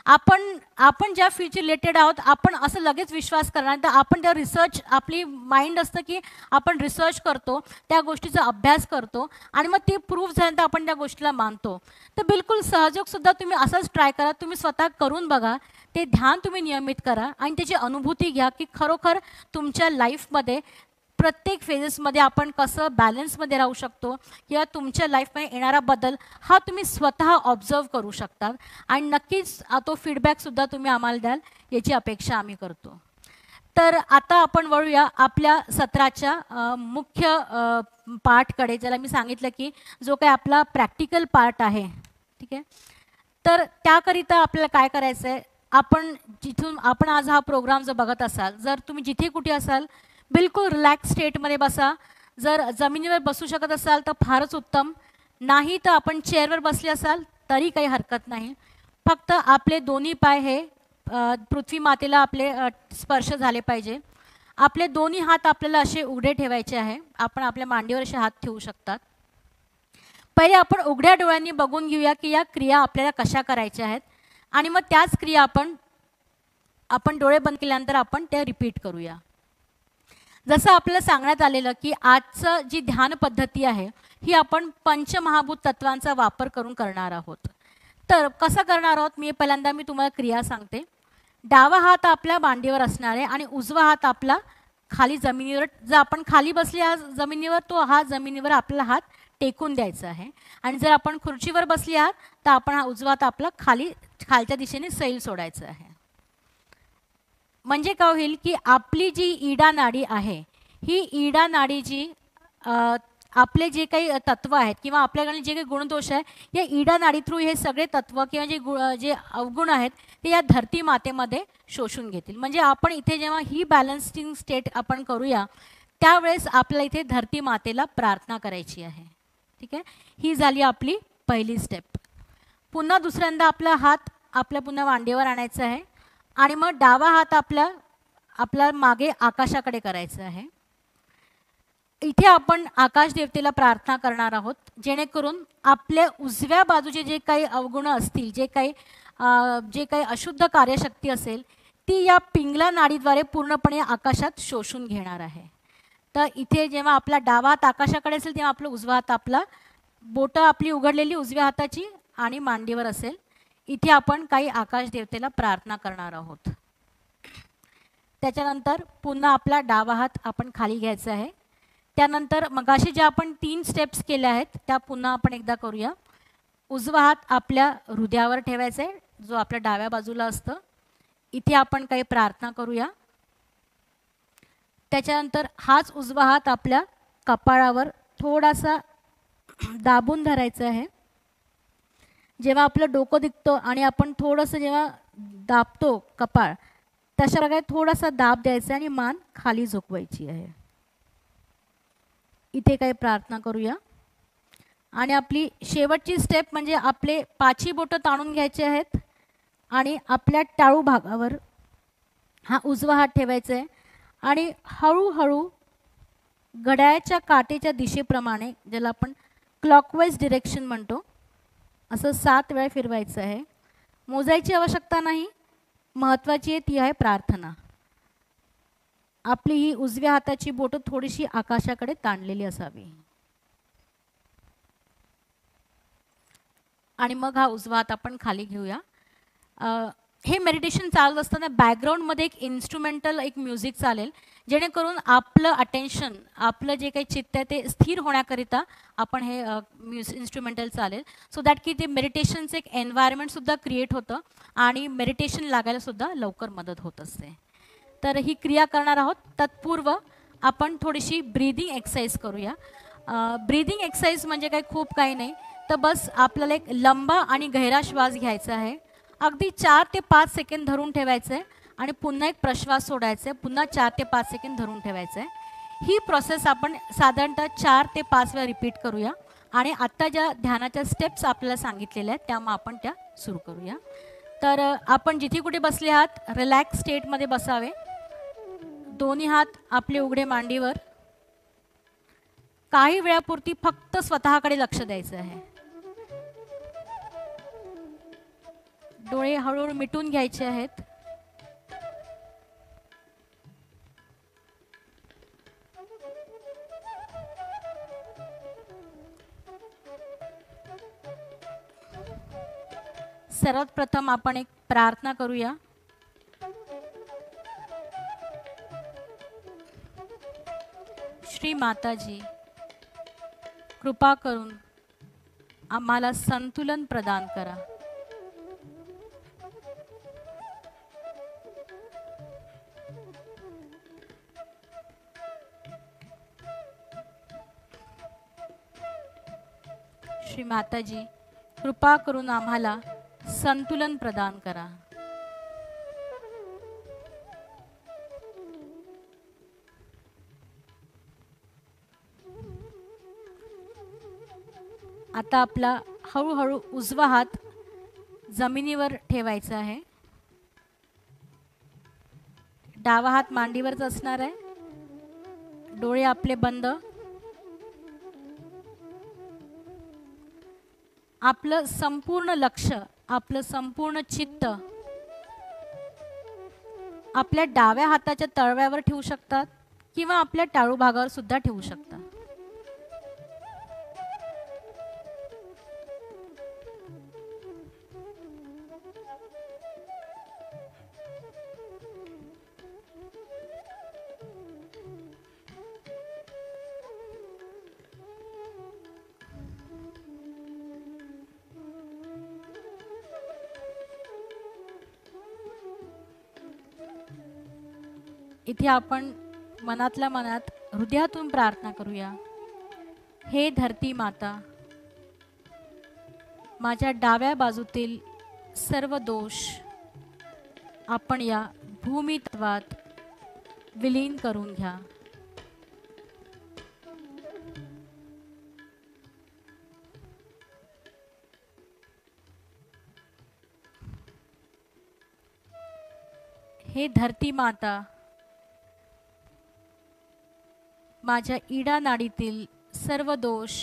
आपण ज्या फील्डशी रिलेटेड आहोत आपण असं लगेच विश्वास करणार तर आपण त्या रिसर्च आपली माइंड असतं की आपण रिसर्च करतो, त्या गोष्टीचा अभ्यास करतो आणि मग ते प्रूफ झाल्यानंतर आपण त्या गोष्टीला मानतो. तर बिलकुल सहजयोगसुद्धा तुम्ही असंच ट्राय करा, तुम्ही स्वतः करून बघा. ते ध्यान तुम्ही नियमित करा आणि त्याची अनुभूती घ्या की खरोखर तुमच्या लाईफमध्ये प्रत्येक फेजेसमध्ये आपण कसं बॅलन्समध्ये राहू शकतो किंवा तुमच्या लाईफमध्ये येणारा बदल हा तुम्ही स्वतः ऑब्झर्व करू शकता. आणि नक्कीच तो फीडबॅकसुद्धा तुम्ही आम्हाला द्याल याची अपेक्षा आम्ही करतो. तर आता आपण वळूया आपल्या सत्राच्या मुख्य पार्टकडे, ज्याला मी सांगितलं की जो काही आपला प्रॅक्टिकल पार्ट आहे. ठीक आहे, तर त्याकरिता आपल्याला काय करायचं आहे, आपण आज हा प्रोग्राम जर बघत असाल, जर तुम्ही जिथे कुठे असाल बिलकुल रिलॅक्स स्टेटमध्ये बसा. जर जमिनीवर बसू शकत असाल तर फारच उत्तम, नाही तर आपण चेअरवर बसले असाल तरी काही हरकत नाही. फक्त आपले दोन्ही पाय हे पृथ्वी मातेला आपले स्पर्श झाले पाहिजे. आपले दोन्ही हात आपल्याला असे उघडे ठेवायचे आहे. आपण आपल्या मांडीवर असे हात ठेवू शकतात. पहिले आपण उघड्या डोळ्यांनी बघून घेऊया की या क्रिया आपल्याला कशा करायच्या आहेत आणि मग त्याच क्रिया आपण डोळे बंद केल्यानंतर आपण त्या रिपीट करूया. जसं आपल्याला सांगण्यात आलेलं की आजचं जी ध्यान पद्धती आहे ही आपण पंचमहाभूत तत्वांचा वापर करून करणार आहोत. तर कसं करणार आहोत मी तुम्हाला क्रिया सांगते. डावा हात आपल्या मांडीवर असणार आहे आणि उजवा हात आपला खाली जमिनीवर, जर आपण खाली बसले जमिनीवर तो हा जमिनीवर आपला हात टेकून द्यायचा आहे. आणि जर आपण खुर्चीवर बसले आहात तर आपण हा उजवा हात आपला खालच्या दिशेने सैल सोडायचं आहे. म्हणजे काय होईल की आपली जी ईडा नाडी आहे ही ईडा नाडी जी आपले जे काही तत्व आहेत किंवा आपल्याकडे जे काही गुणदोष आहे या ईडा नाडी थ्रू हे सगळे तत्व किंवा जे अवगुण आहेत ते या धरती मातेमध्ये शोषून घेतील. म्हणजे आपण इथे जेव्हा ही बॅलन्सिंग स्टेट आपण करूया त्यावेळेस आपल्याला इथे धरती मातेला प्रार्थना करायची आहे. ठीक आहे, ही झाली आपली पहिली स्टेप. पुन्हा दुसऱ्यांदा आपला हात आपल्या पुन्हा मांडीवर आणायचा आहे आणि मग डावा हात आपल्या मागे आकाशाकडे करायचा आहे. इथे आपण आकाश देवतेला प्रार्थना करणार आहोत जेणेकरून आपल्या उजव्या बाजूचे जे काही अवगुण असतील, जे काही अशुद्ध कार्यशक्ती असेल ती या पिंगला नाडीद्वारे पूर्णपणे आकाशात शोषून घेणार आहे. तर इथे जेव्हा आपला डावा हात आकाशाकडे असेल तेव्हा आपला उजवा हात आपला बोटं आपली उघडलेली उजव्या हाताची आणि मांडीवर असेल. इथे आपण काही आकाश देवतेला प्रार्थना करणार आहोत. त्याच्यानंतर पुन्हा आपला डावा हात आपण खाली घ्यायचा आहे. त्यानंतर मगाशी ज्या आपण 3 स्टेप्स केल्या आहेत त्या पुन्हा आपण एकदा करूया. उजवा हात आपल्या हृदयावर ठेवायचा आहे जो आपल्या डाव्या बाजूला असतं. इथे आपण काही प्रार्थना करूया. त्याच्यानंतर हाच उजवा हात आपल्या कपाळावर थोडासा दाबून धरायचा आहे. जेव्हा आपलं डोकं दिसतं आणि आपण थोडंसं जेव्हा दाबतो कपाळ तशा प्रकारे थोडासा दाब द्यायचा आणि मान खाली झोपवायची आहे. इथे काही प्रार्थना करूया. आणि आपली शेवटची स्टेप म्हणजे आपले पाची बोटं ताणून घ्यायचे आहेत आणि आपल्या टाळू भागावर हा उजवा हात ठेवायचा आहे आणि हळूहळू घड्याळाच्या काटेच्या दिशेप्रमाणे ज्याला आपण क्लॉकवाईज डिरेक्शन म्हणतो असं 7 वेळा फिरवायचं आहे. मोजायची आवश्यकता नाही, महत्त्वाची आहे ती आहे प्रार्थना. आपली ही उजव्या हाताची बोटं थोडीशी आकाशाकडे ताणलेली असावी आणि मग हा उजवा हात आपण खाली घेऊया. हे मेडिटेशन चालत असताना बॅकग्राऊंडमध्ये एक इन्स्ट्रुमेंटल एक म्युझिक चालेल, जेणेकरून आपलं अटेन्शन, आपलं जे काही चित्त आहे ते स्थिर होण्याकरिता आपण हे इन्स्ट्रुमेंटल चालेल, सो दॅट की ते मेडिटेशनचं एक एन्व्हायरमेंटसुद्धा क्रिएट होतं आणि मेडिटेशन लागायलासुद्धा लवकर मदत होत असते. तर ही क्रिया करणार आहोत. तत्पूर्व आपण थोडीशी ब्रीदिंग एक्सरसाइज करूया. ब्रीदिंग एक्सरसाइज म्हणजे खूप काही नाही, तर बस आपल्याला एक लंबा आणि गहिरा श्वास घ्यायचा आहे. अगदी 4 ते 5 सेकंद धरून ठेवायचं आहे आणि पुन्हा एक प्रश्वास सोडायचा आहे. पुन्हा 4 ते 5 सेकंद धरून ठेवायचं आहे. ही प्रोसेस आपण साधारणतः 4 ते 5 वेळा रिपीट करूया आणि आत्ता ज्या ध्यानाच्या स्टेप्स आपल्याला सांगितलेल्या आहेत त्या आपण त्या सुरू करूया. तर आपण जिथे कुठे बसले आहात रिलॅक्स स्टेटमध्ये बसावे. दोन्ही हात आपले उघडे मांडीवर. काही वेळापुरती फक्त स्वतःकडे लक्ष द्यायचं आहे. डोळे हळूहळू मिटून घ्यायचे आहेत. सर्वात प्रथम आपण एक प्रार्थना करूया. श्री माताजी, कृपा करून आम्हाला संतुलन प्रदान करा. श्री माताजी, कृपा करून आम्हाला संतुलन प्रदान करा. आता आपला हळूहळू उजवा हात जमिनीवर ठेवायचा आहे. डावा हात मांडीवरच असणार आहे. डोळे आपले बंद. आपलं संपूर्ण लक्ष, आपलं संपूर्ण चित्त आपल्या डाव्या हाताच्या तळव्यावर ठेवू शकतात किंवा आपल्या टाळू भागावर सुद्धा ठेवू शकता. इथे आपण मनातल्या मनात हृदयातून प्रार्थना करूया. हे धरती माता, माझ्या डाव्या बाजूतील सर्व दोष आपण या भूमितत्वात विलीन करून घ्या. हे धरती माता, माझ्या इडा नाडीतील सर्व दोष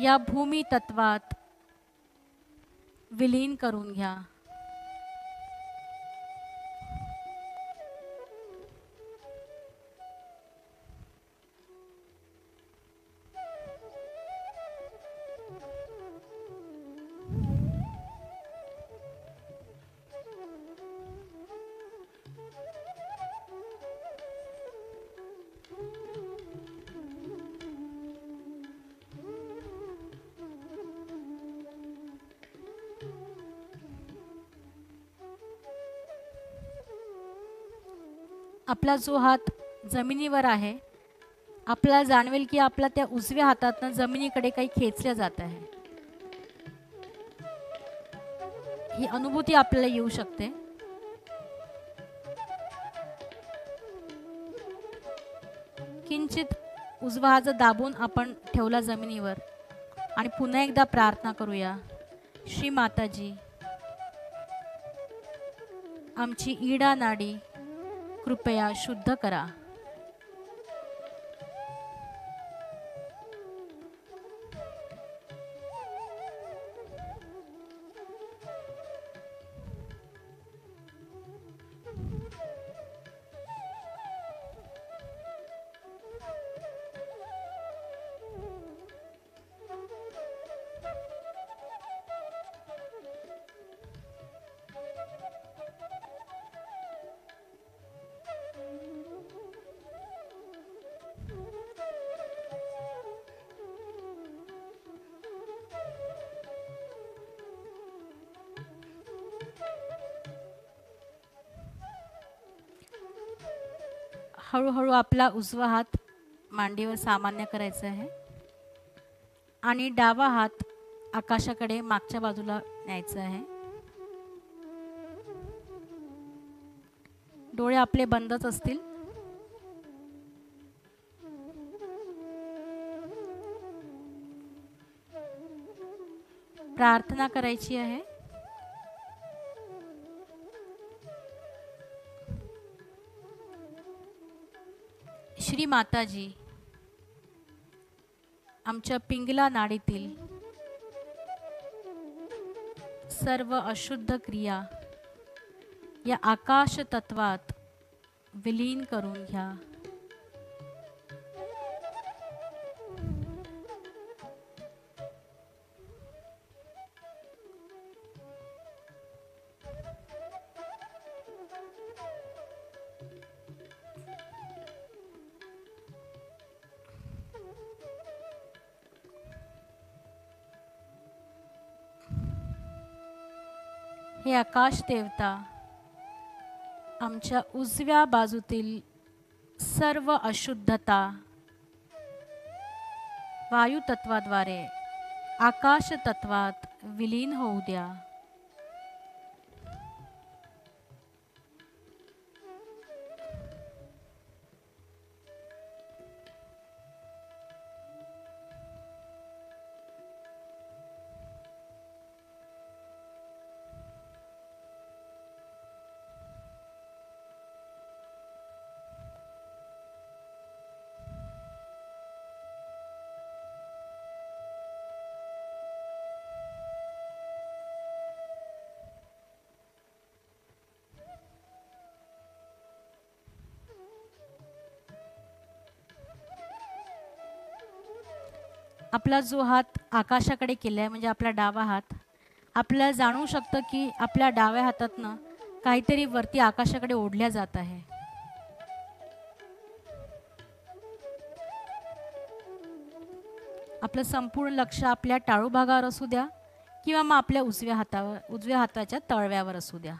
या भूमी तत्वात विलीन करून घ्या. आपला जो हात जमिनीवर आहे, आपल्याला जाणवेल की आपला त्या उजव्या हातातनं जमिनीकडे काही खेचल्या जात आहे. ही अनुभूती आपल्याला येऊ शकते. किंचित उजवा हात दाबून आपण ठेवला जमिनीवर आणि पुन्हा एकदा प्रार्थना करूया. श्री माताजी, आमची इडा नाडी कृपया शुद्ध करा. हळूहळू आपला उजवा हात मांडीवर सामान्य करायचा आहे आणि डावा हात आकाशाकडे मागच्या बाजूला न्यायचा आहे. डोळे आपले बंदच असतील. प्रार्थना करायची आहे. श्री माताजी, आमच्या पिंगला नाडीतील सर्व अशुद्ध क्रिया या आकाश तत्वात विलीन करून घ्या. हे आकाश देवता आमच्या उजव्या बाजूतील सर्व अशुद्धता वायू तत्वाद्वारे आकाश तत्वात विलीन होऊ द्या. आपला जो हात आकाशाकडे केला आहे म्हणजे आपला डावा हात, आपल्याला जाणवू शकतं की आपल्या डाव्या हातातनं काहीतरी वरती आकाशाकडे ओढल्या जात आहे. आपलं संपूर्ण लक्ष आपल्या टाळू भागावर असू द्या किंवा मग आपल्या उजव्या हाताच्या तळव्यावर असू द्या.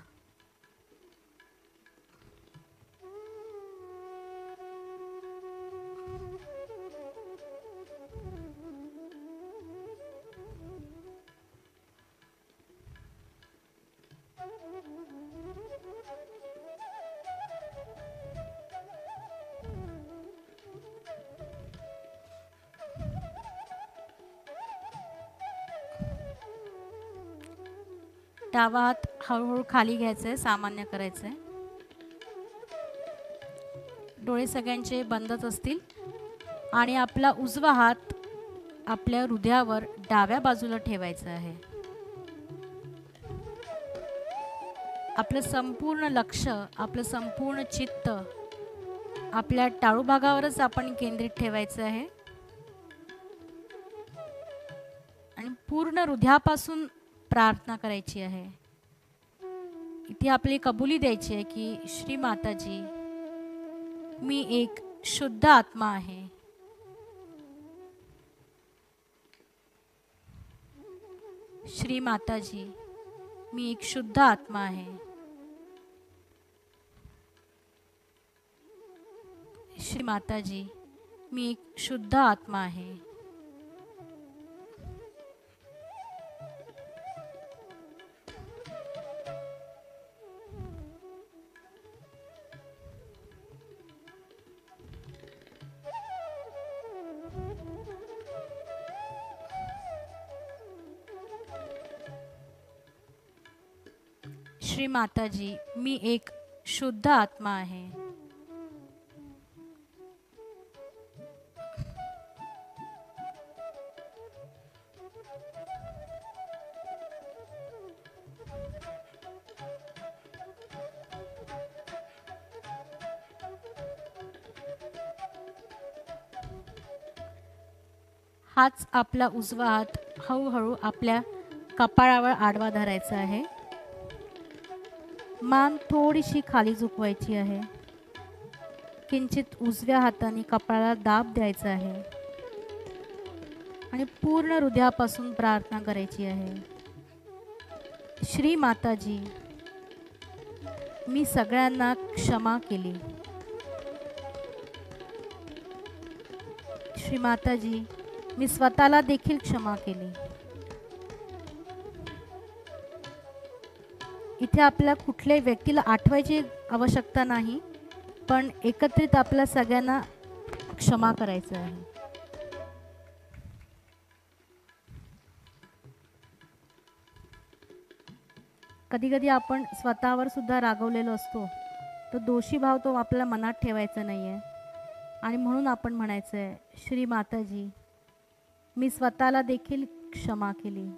डावा हात हळूहळू खाली घ्यायचा आहे, सामान्य करायचं आहे. डोळे सगळ्यांचे बंदच असतील आणि आपला उजवा हात आपल्या हृदयावर डाव्या बाजूला ठेवायचा आहे. आपलं संपूर्ण लक्ष, आपलं संपूर्ण चित्त आपल्या टाळू भागावरच आपण केंद्रित ठेवायचं आहे आणि पूर्ण हृदयापासून प्रार्थना करायची आहे. इथे आपली कबुली द्यायची आहे की श्री माताजी, मी एक शुद्ध आत्मा आहे. श्री माताजी, मी एक शुद्ध आत्मा आहे. श्री माताजी, मी एक शुद्ध आत्मा आहे. श्री माताजी, मी एक शुद्ध आत्मा आहे. हाच आपला उजवा हात हळूहळू आपल्या कपाळावर आडवा धरायचा आहे. मान थोडीशी खाली झुकवायची आहे. किंचित उजव्या हाताने कपाळाला दाब द्यायचा आहे आणि पूर्ण हृदयापासून प्रार्थना करायची आहे. श्री माताजी, मी सगळ्यांना क्षमा केली. श्री माताजी, मी स्वतःला देखील क्षमा केली. इथे आपल्या कुठल्याही व्यक्तीला आठवायची आवश्यकता नाही, पण एकत्रित आपल्या सगळ्यांना क्षमा करायचं आहे. कधी कधी आपण स्वतःवर सुद्धा रागवलेलो असतो. तो दोषी भाव तो आपल्या मनात ठेवायचा नाही आहे आणि म्हणून आपण म्हणायचं आहे, श्री माताजी, मी स्वतःला देखील क्षमा केली.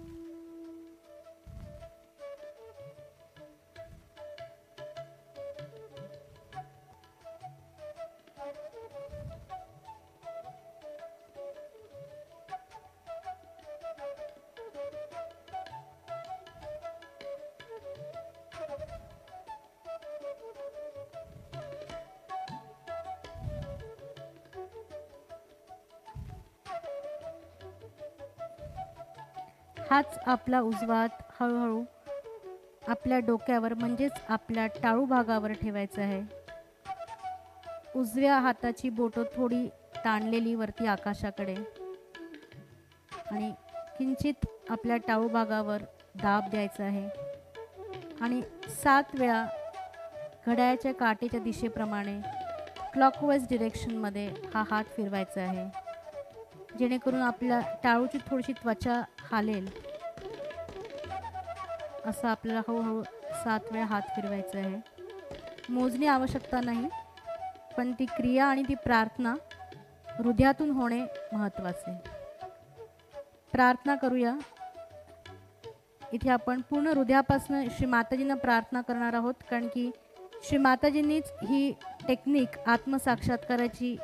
हाच आपला उजवा हात हळूहळू आपल्या डोक्यावर म्हणजेच आपल्या टाळू भागावर ठेवायचा आहे. उजव्या हाताची बोटं थोडी ताणलेली वरती आकाशाकडे आणि किंचित आपल्या टाळू भागावर दाब द्यायचा आहे आणि 7 वेळा घड्याळाच्या काटेच्या दिशेप्रमाणे क्लॉकवाईज डिरेक्शनमध्ये हा हात फिरवायचा आहे, जेणेकरून आपल्या टाळूची थोडीशी त्वचा हालेल. असं आपल्याला हळूहळू 7 वेळा हात फिरवायचा आहे. मोजणी आवश्यकता नाही, पण ती क्रिया आणि ती प्रार्थना हृदयातून होणे महत्त्वाचे. प्रार्थना करूया. इथे आपण पूर्ण हृदयापासून श्री माताजींना प्रार्थना करणार आहोत, कारण की श्री माताजींनीच ही टेक्निक आत्मसाक्षात्काराची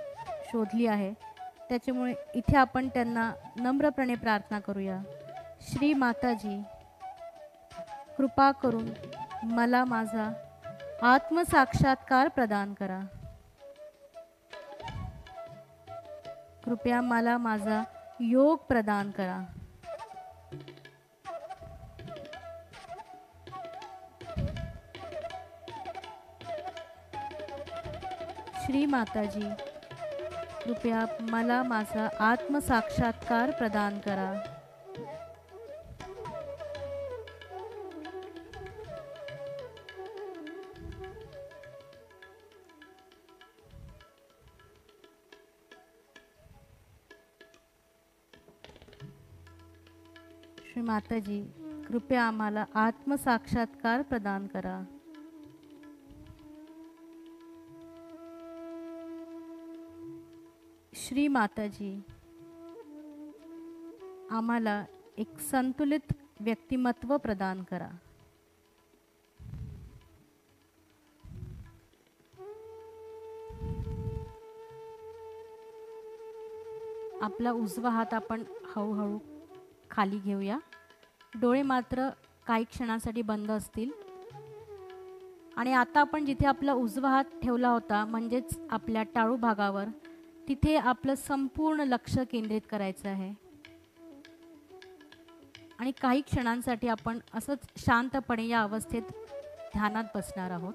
शोधली आहे. त्याच्यामुळे इथे आपण त्यांना नम्रपणे प्रार्थना करूया. श्री माताजी, कृपा करून मला माझा आत्मसाक्षात्कार प्रदान करा. कृपया मला माझा योग प्रदान करा. श्री माताजी, कृपया मला माझा आत्मसाक्षात्कार प्रदान करा. श्री माताजी, कृपया आम्हाला आत्मसाक्षात्कार प्रदान करा. श्री माताजी, आम्हाला एक संतुलित व्यक्तिमत्व प्रदान करा. आपला उजवा हात आपण हळूहळू खाली घेऊया. डोळे मात्र काही क्षणांसाठी बंद असतील. आणि आता आपण जिथे आपला उजवा हात ठेवला होता म्हणजेच आपल्या टाळू भागावर, तिथे आपलं संपूर्ण लक्ष केंद्रित करायचं आहे. आणि काही क्षणांसाठी आपण असंच शांतपणे या अवस्थेत ध्यानात बसणार आहोत.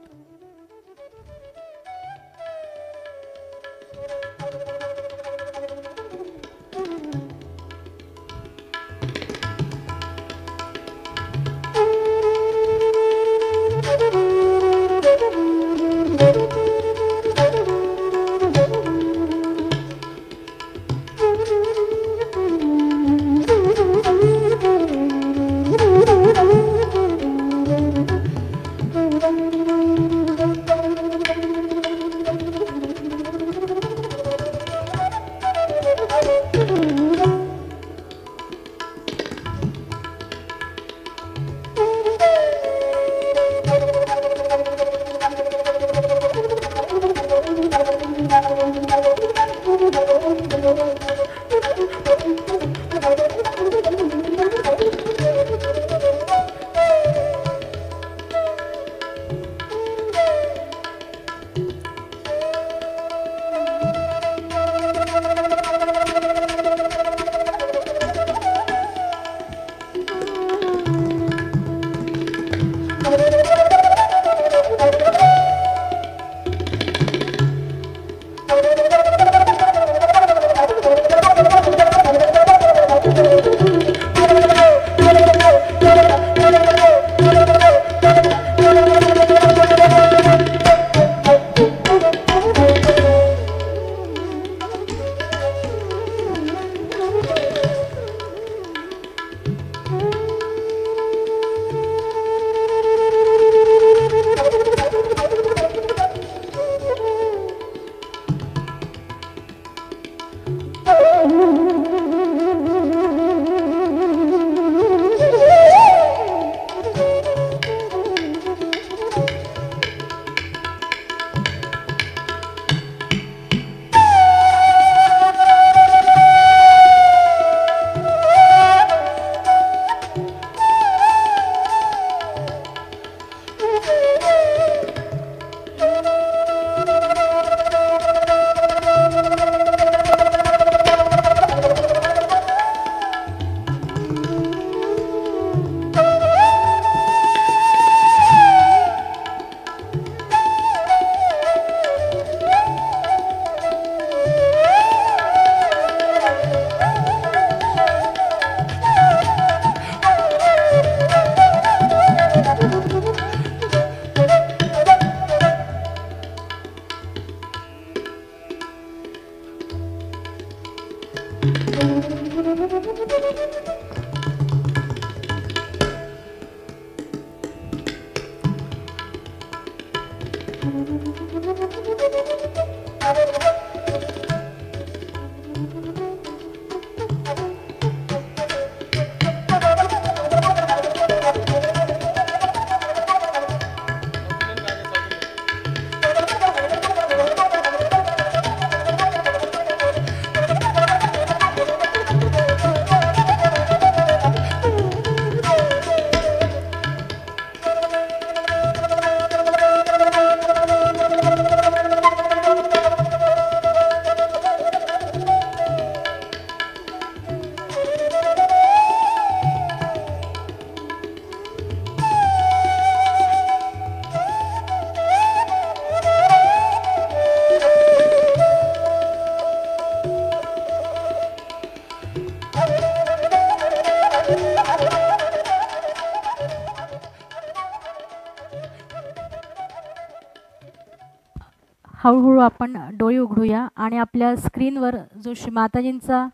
हळूहळू आपण डोळे उघडूया आणि आपल्या स्क्रीनवर जो श्री माताजींचा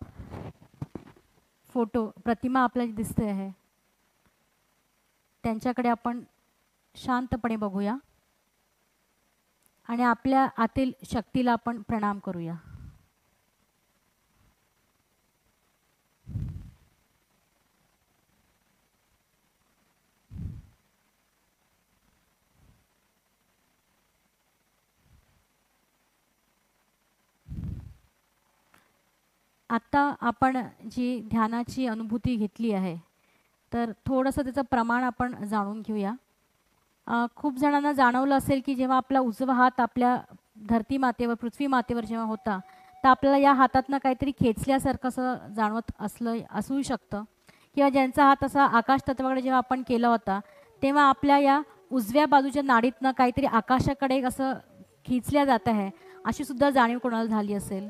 फोटो प्रतिमा आपल्याला दिसते आहे त्यांच्याकडे आपण शांतपणे बघूया आणि आपल्या आतील शक्तीला आपण प्रणाम करूया. आता आपण जी ध्यानाची अनुभूती घेतली आहे तर थोडंसं त्याचं प्रमाण आपण जाणून घेऊया. खूप जणांना जाणवलं असेल की जेव्हा आपला उजवा हात आपल्या धरती मातेवर पृथ्वी मातेवर जेव्हा होता तर आपल्याला या हातातनं काहीतरी खेचल्यासारखं असं जाणवत असू शकतं किंवा ज्यांचा हात असा आकाश तत्वाकडे जेव्हा आपण केला होता तेव्हा आपल्या या उजव्या बाजूच्या नाडीतनं काहीतरी आकाशाकडे असं खिचल्या जात आहे अशी सुद्धा जाणीव कोणाला झाली असेल.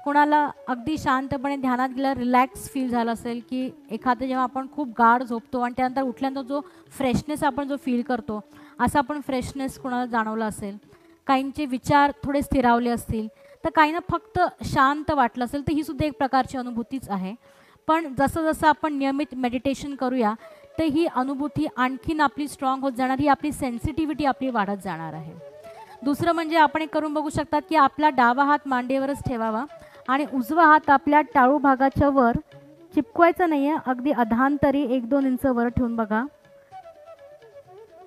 कोणाला अगदी शांतपणे ध्यानात गेलं रिलॅक्स फील झालं असेल की एखादं जेव्हा आपण खूप गाढ झोपतो आणि त्यानंतर उठल्यानंतर जो फ्रेशनेस आपण जो फील करतो असा आपण फ्रेशनेस कोणाला जाणवला असेल. काहींचे विचार थोडे स्थिरावले असतील तर काहींना फक्त शांत वाटलं असेल तर ही सुद्धा एक प्रकारची अनुभूतीच आहे. पण जसं जसं आपण नियमित मेडिटेशन करूया तर ही अनुभूती आणखीन आपली स्ट्रॉंग होत जाणार, ही आपली सेन्सिटिव्हिटी आपली वाढत जाणार आहे. दुसरं म्हणजे आपण एक करून बघू शकतात की आपला डावा हात मांडीवरच ठेवावा आणि उजवा हात आपल्या टाळू भागाच्या वर चिपकवायचा नाही आहे, अगदी अधांतरी 1-2 इंच वर ठेवून बघा.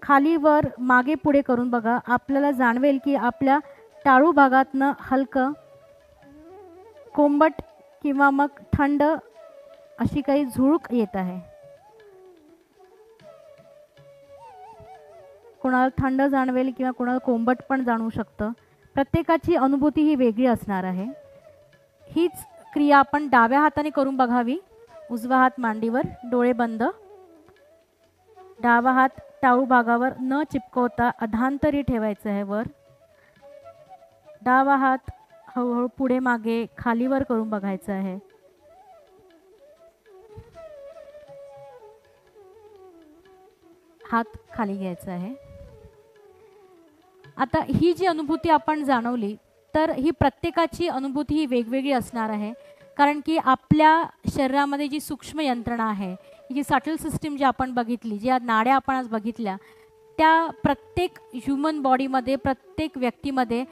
खाली वर मागे पुढे करून बघा. आपल्याला जाणवेल की आपल्या टाळू भागातनं हलकं कोंबट किंवा मग थंड अशी काही झुळूक येत आहे. कोणाला थंड जाणवेल किंवा कोणाला कोंबट पण जाणवू शकतं. प्रत्येकाची अनुभूती ही वेगळी असणार आहे. हीच क्रिया आपण डाव्या हाताने करून बघावी. उजवा हात मांडीवर, डोळे बंद, डावा हात टाळू भागावर न चिपकवता अधांतरी ठेवायचं आहे वर. डावा हात हळूहळू पुढे मागे खालीवर करून बघायचा आहे. हात खाली घ्यायचा आहे. आता ही जी अनुभूती आपण जाणवली तर ही प्रत्येकाची अनुभूती ही वेगवेगळी असणार आहे. कारण की आपल्या शरीरामध्ये जी सूक्ष्म यंत्रणा आहे, जी सटल सिस्टीम जी आपण बघितली, ज्या नाड्या आपण आज बघितल्या, त्या प्रत्येक ह्युमन बॉडीमध्ये प्रत्येक व्यक्तीमध्ये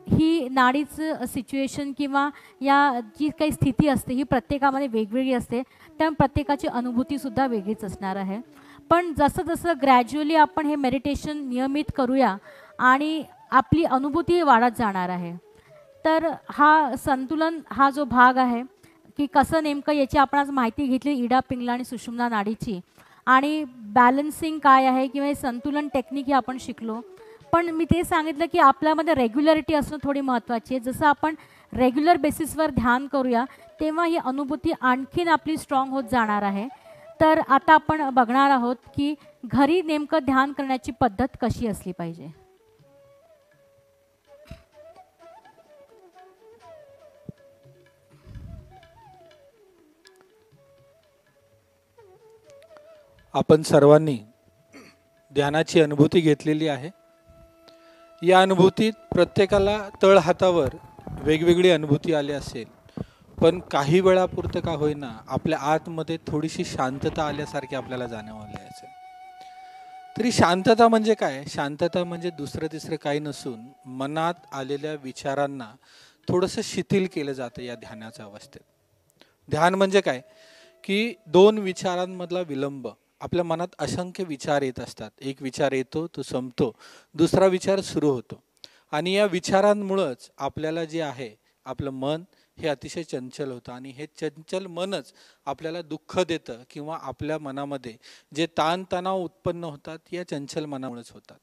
ही नाडीचं सिच्युएशन किंवा या जी काही स्थिती असते ही प्रत्येकामध्ये वेगवेगळी असते, त्यामुळे प्रत्येकाची अनुभूतीसुद्धा वेगळीच असणार आहे. पण जसं जसं ग्रॅज्युअली आपण हे मेडिटेशन नियमित करूया आणि आपली अनुभूती वाढत जाणार आहे. तर हा संतुलन हा जो भाग आहे की कसं नेमकं याची आपण आज माहिती घेतली इडा पिंगला आणि सुषुम्ना नाडीची, आणि बॅलन्सिंग काय आहे किंवा हे संतुलन टेक्निक ही आपण शिकलो. पण मी ते सांगितलं की आपल्यामध्ये रेग्युलरिटी असणं थोडी महत्त्वाची आहे. जसं आपण रेग्युलर बेसिसवर ध्यान करूया तेव्हा ही अनुभूती आणखीन आपली स्ट्रॉंग होत जाणार आहे. तर आता आपण बघणार आहोत की घरी नेमकं ध्यान करण्याची पद्धत कशी असली पाहिजे. आपण सर्वांनी ध्यानाची अनुभूती घेतलेली आहे. या अनुभूतीत प्रत्येकाला तळहातावर वेगवेगळी अनुभूती आली असेल, पण काही वेळापुरतं का होईना आपल्या आतमध्ये थोडीशी शांतता आल्यासारखी आपल्याला जाणवली असेल. तरी शांतता म्हणजे काय? शांतता म्हणजे दुसरं तिसरं काही नसून मनात आलेल्या विचारांना थोडंसं शिथिल केलं जातं या ध्यानाच्या अवस्थेत. ध्यान म्हणजे काय की दोन विचारांमधला विलंब. आपल्या मनात असंख्य विचार येत असतात. एक विचार येतो, तो संपतो, दुसरा विचार सुरू होतो. आणि या विचारांमुळंच आपल्याला जे आहे आपलं मन हे अतिशय चंचल होतं. आणि हे चंचल मनच आपल्याला दुःख देतं किंवा आपल्या मनामध्ये जे ताणतणाव उत्पन्न होतात या चंचल मनामुळेच होतात.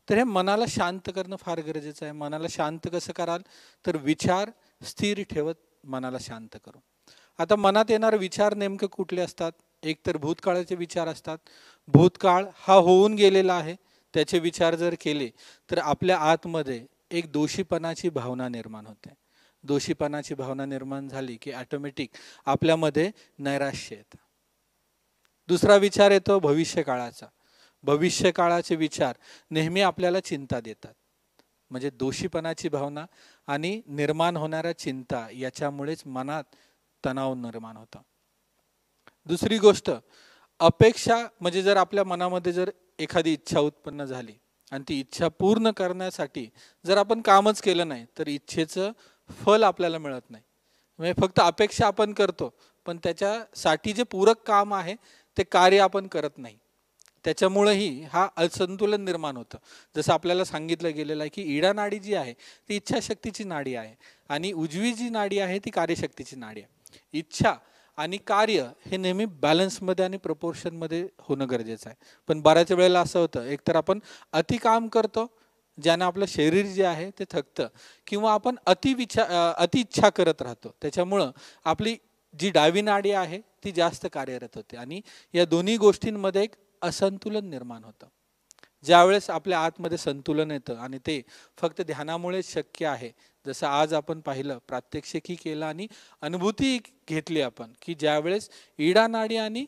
तर हे मनाला शांत करणं फार गरजेचं आहे. मनाला शांत कसं कराल? तर विचार स्थिर ठेवत मनाला शांत करू. आता मनात येणारे विचार नेमके कुठले असतात? एक तर भूतकाळाचे विचार असतात. भूतकाळ हा होऊन गेलेला आहे, त्याचे विचार जर केले तर आपल्या आतमध्ये एक दोषीपणाची भावना निर्माण होते. दोषीपणाची भावना निर्माण झाली की ऑटोमॅटिक आपल्यामध्ये नैराश्य येतं. दुसरा विचार येतो भविष्यकाळाचा. भविष्यकाळाचे विचार नेहमी आपल्याला चिंता देतात. म्हणजे दोषीपणाची भावना आणि निर्माण होणाऱ्या चिंता याच्यामुळेच मनात तणाव निर्माण होता. दुसरी गोष्ट अपेक्षा. म्हणजे जर आपल्या मनामध्ये जर एखादी इच्छा उत्पन्न झाली आणि ती इच्छा पूर्ण करण्यासाठी जर आपण कामच केलं नाही तर इच्छेचं फल आपल्याला मिळत नाही. म्हणजे फक्त अपेक्षा आपण करतो पण त्याच्यासाठी जे पूरक काम आहे ते कार्य आपण करत नाही. त्याच्यामुळेही हा असंतुलन निर्माण होतं. जसं आपल्याला सांगितलं गेलेलं आहे की इडा नाडी जी आहे ती इच्छाशक्तीची नाडी आहे आणि उजवी जी नाडी आहे ती कार्यशक्तीची नाडी आहे. इच्छा आणि कार्य हे नेहमी बॅलन्समध्ये आणि प्रपोर्शनमध्ये होणं गरजेचं आहे. पण बऱ्याच वेळेला असं होतं, एकतर आपण अति काम करतो ज्यानं आपलं शरीर जे आहे ते थकतं, किंवा आपण अति इच्छा करत राहतो. त्याच्यामुळं आपली जी डावी नाडी आहे ती जास्त कार्यरत होते आणि या दोन्ही गोष्टींमध्ये एक असंतुलन निर्माण होतं. ज्यावेळेस आपल्या आतमध्ये संतुलन येतं आणि ते फक्त ध्यानामुळेच शक्य आहे. जसं आज आपण पाहिलं, प्रात्यक्षिकही केलं आणि अनुभूती घेतली आपण की ज्यावेळेस इडा नाडी आणि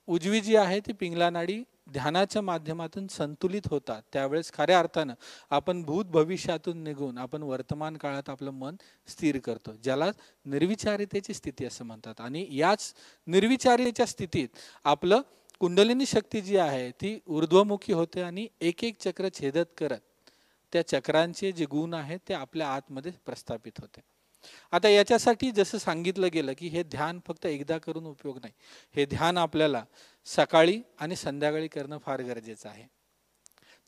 उजवी जी आहे ती पिंगला नाडी ध्यानाच्या माध्यमातून संतुलित होतात, त्यावेळेस खऱ्या अर्थानं आपण भूत भविष्यातून निघून आपण वर्तमान काळात आपलं मन स्थिर करतो, ज्याला निर्विचारितेची स्थिती असं म्हणतात. आणि याच निर्विचारितेच्या स्थितीत आपलं कुंडलिनी शक्ती जी आहे ती ऊर्ध्वमुखी होते आणि एक एक चक्र छेदत करत त्या चक्रांचे जे गुण आहेत ते आपल्या आतमध्ये प्रस्थापित होते. आता याच्यासाठी जसं सांगितलं गेलं की हे ध्यान फक्त एकदा करून उपयोग नाही. हे ध्यान आपल्याला सकाळी आणि संध्याकाळी करणं फार गरजेचं आहे.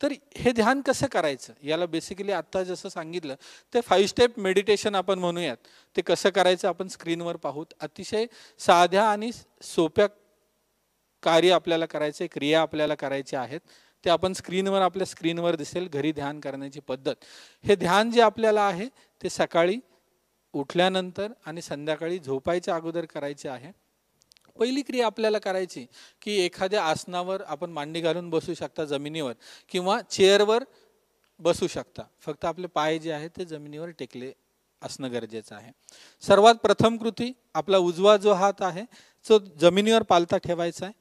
तर हे ध्यान कसं करायचं याला बेसिकली आत्ता जसं सांगितलं ते 5 स्टेप मेडिटेशन आपण म्हणूयात. ते कसं करायचं आपण स्क्रीनवर पाहूत. अतिशय साध्या आणि सोप्या कार्य आपल्याला करायचे, क्रिया आपल्याला करायच्या आहेत. ते आपण स्क्रीनवर, आपल्या स्क्रीनवर दिसेल घरी ध्यान करण्याची पद्धत. हे ध्यान जे आपल्याला आहे ते सकाळी उठल्यानंतर आणि संध्याकाळी झोपायच्या अगोदर करायचे आहे. पहिली क्रिया आपल्याला करायची की एखाद्या आसनावर आपण मांडी घालून बसू शकता जमिनीवर, किंवा चेअरवर बसू शकता. फक्त आपले पाय जे आहेत ते जमिनीवर टेकले असणं गरजेचं आहे. सर्वात प्रथम कृती, आपला उजवा जो हात आहे तो जमिनीवर पालथा ठेवायचा आहे.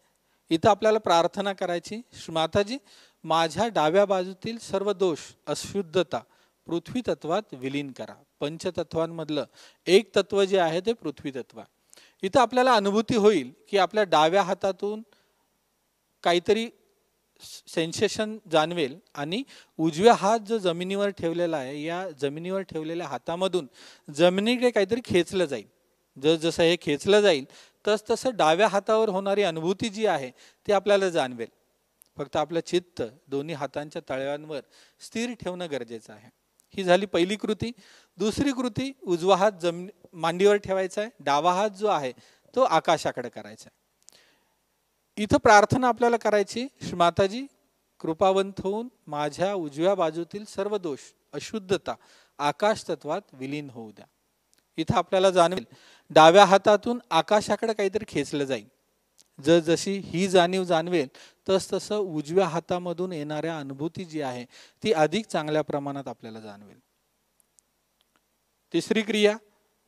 इथं आपल्याला प्रार्थना करायची, माताजी माझ्या डाव्या बाजूतील सर्व दोष अशुद्धता पृथ्वी तत्वात विलीन करा. पंचतत्वांमधलं एक तत्व जे आहे ते पृथ्वी तत्व. इथं आपल्याला अनुभूती होईल की आपल्या डाव्या हातातून काहीतरी सेन्सेशन जाणवेल आणि उजव्या हात जो जमिनीवर ठेवलेला आहे, या जमिनीवर ठेवलेल्या हातामधून जमिनीकडे काहीतरी खेचलं जाईल. जसं हे खेचलं जाईल तसं डाव्या हातावर होणारी अनुभूती जी आहे ती आपल्याला जाणवेल. फक्त आपलं चित्त दोन्ही हातांच्या तळव्यांवर स्थिर ठेवणं गरजेचं आहे. ही झाली पहिली कृती. दुसरी कृती, उजवा हात मांडीवर ठेवायचा आहे, डावा हात जो आहे तो आकाशाकडे करायचा आहे. इथं प्रार्थना आपल्याला करायची, माताजी कृपावंत होऊन माझ्या उजव्या बाजूतील सर्व दोष अशुद्धता आकाश तत्वात विलीन होऊ द्या. इथं आपल्याला जाणवेल डाव्या हातातून आकाशाकडे काहीतरी खेचलं जाईल. जशी ही जाणीव जाणवेल तसं उजव्या हातामधून येणाऱ्या अनुभूती जी आहे ती अधिक चांगल्या प्रमाणात आपल्याला जाणवेल. तिसरी क्रिया,